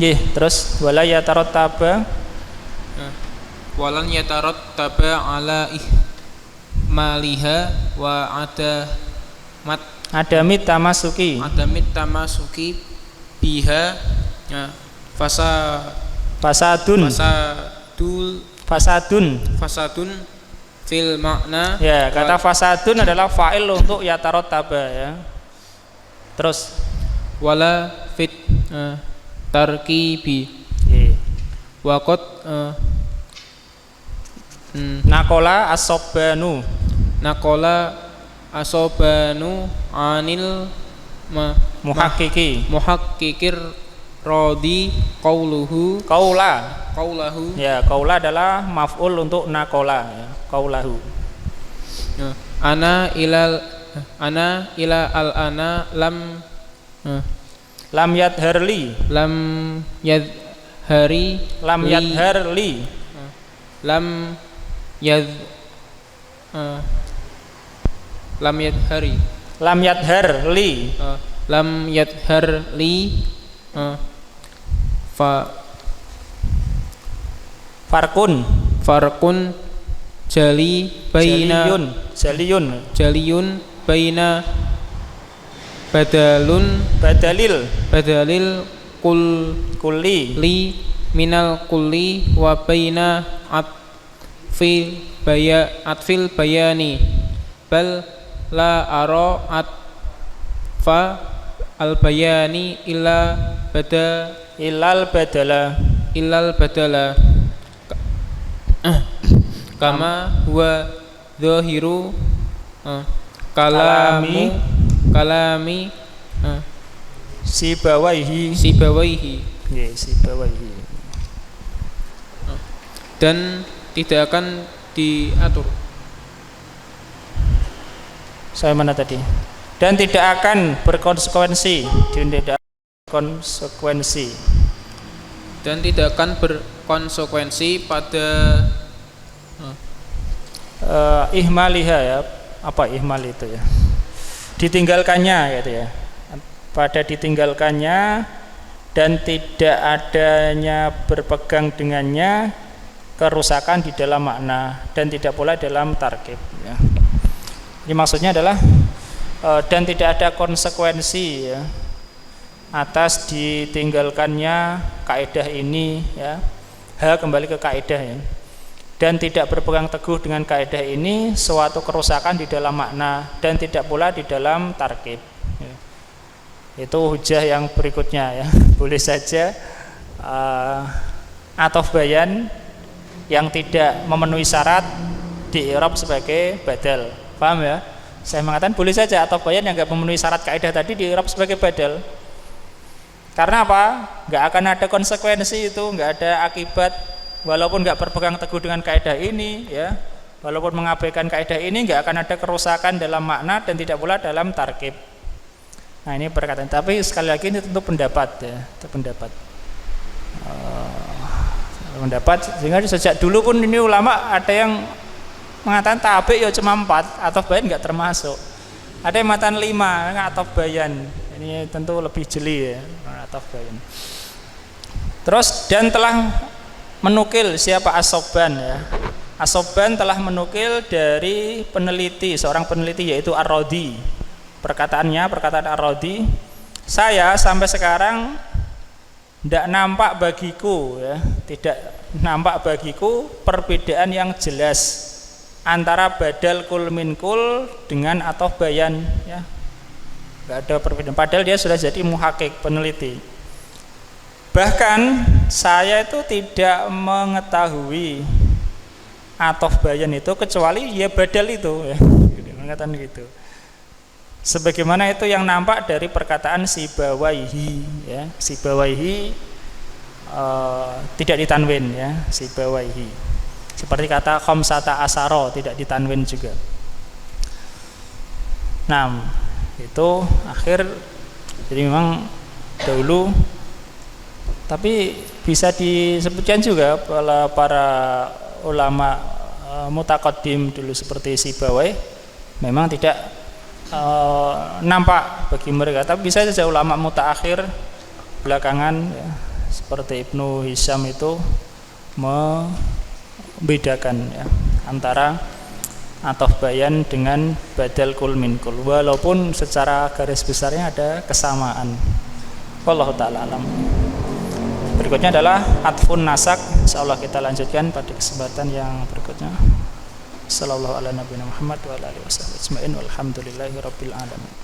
[SPEAKER 6] Terus walan yatarattaba ala ihmaliha wa adamit tamasuki biha fasadun fil makna ya. Kata fasadun adalah fa'il untuk yatarattaba ya. Terus wala fit tarkibi waqad nakola asobanu anil muhakkikir rodi qaulahu ya. Qaula adalah maf'ul untuk nakola ya. Qaulahu ana ila al-ana lam yadharli farkun jaliyun baina badalil kulli minal kulli wa baina atfil bayani bal la ara atfa al bayani illal badala kama huwa dhahiru kalami sibawaihi dan tidak akan diatur. Saya mana tadi? Dan tidak akan berkonsekuensi pada ihmaliha ya. Apa ihmal itu ya? Ditinggalkannya gitu ya. Pada ditinggalkannya dan tidak adanya berpegang dengannya
[SPEAKER 1] kerusakan di dalam makna dan tidak pula dalam tarkib ya. Jadi maksudnya adalah dan tidak ada konsekuensi ya atas ditinggalkannya kaidah ini ya. Kembali ke kaidah ya. Dan tidak berpegang teguh dengan kaidah ini suatu kerusakan di dalam makna dan tidak pula di dalam tarkib ya. Itu hujah yang berikutnya ya. Boleh saja ataf bayan yang tidak memenuhi syarat di i'rab sebagai badal. Paham ya? Saya mengatakan boleh saja ataf bayan yang enggak memenuhi syarat kaidah tadi di i'rab sebagai badal. Karena apa? Enggak akan ada konsekuensi itu, enggak ada akibat. Walaupun enggak berpegang teguh dengan kaidah ini ya, walaupun mengabaikan kaidah ini enggak akan ada kerusakan dalam makna dan tidak pula dalam tarkib. Nah, ini perkataan. Tapi sekali lagi ini tentu pendapat ya, itu pendapat. Pendapat sehingga sejak dulu pun ini ulama ada yang mengatakan tabi ya cuma 4 atau bayan enggak termasuk. Ada yang mengatakan 5 atau bayan. Ini tentu lebih jeli ya atau bayan. Terus dan telah menukil siapa As-Sobban ya. As-Sobban telah menukil dari peneliti, seorang peneliti yaitu Ar-Radi. Perkataan Ar-Radi, saya sampai sekarang tidak nampak bagiku ya, tidak nampak bagiku perbedaan yang jelas antara badal kul min kul dengan ataf bayan ya. Enggak ada perbedaan, padahal dia sudah jadi muhakik, peneliti. Bahkan saya itu tidak mengetahui ataf bayan itu kecuali ya badal itu ya. Mengatakan gitu. Sebagaimana itu yang nampak dari perkataan Sibawaihi ya. Sibawaihi tidak ditanwin ya, Sibawaihi. Seperti kata khamsata asaro tidak ditanwin juga. Nah, itu akhir. Jadi memang dahulu, tapi bisa disebutkan juga para ulama mutaqaddim dulu seperti Sibawai memang tidak nampak bagi mereka, tapi bisa saja ulama mutaakhir belakangan ya, seperti Ibnu Hisham itu membedakan ya, antara ataf bayan dengan badal kul min kul, walaupun secara garis besarnya ada kesamaan. Wallahu ta'ala alam. Berikutnya adalah atfun nasak. Insyaallah kita lanjutkan pada kesempatan yang berikutnya. Sallallahu ala nabiyina Muhammad wa ala alihi wasallam. Walhamdulillahi rabbil alamin.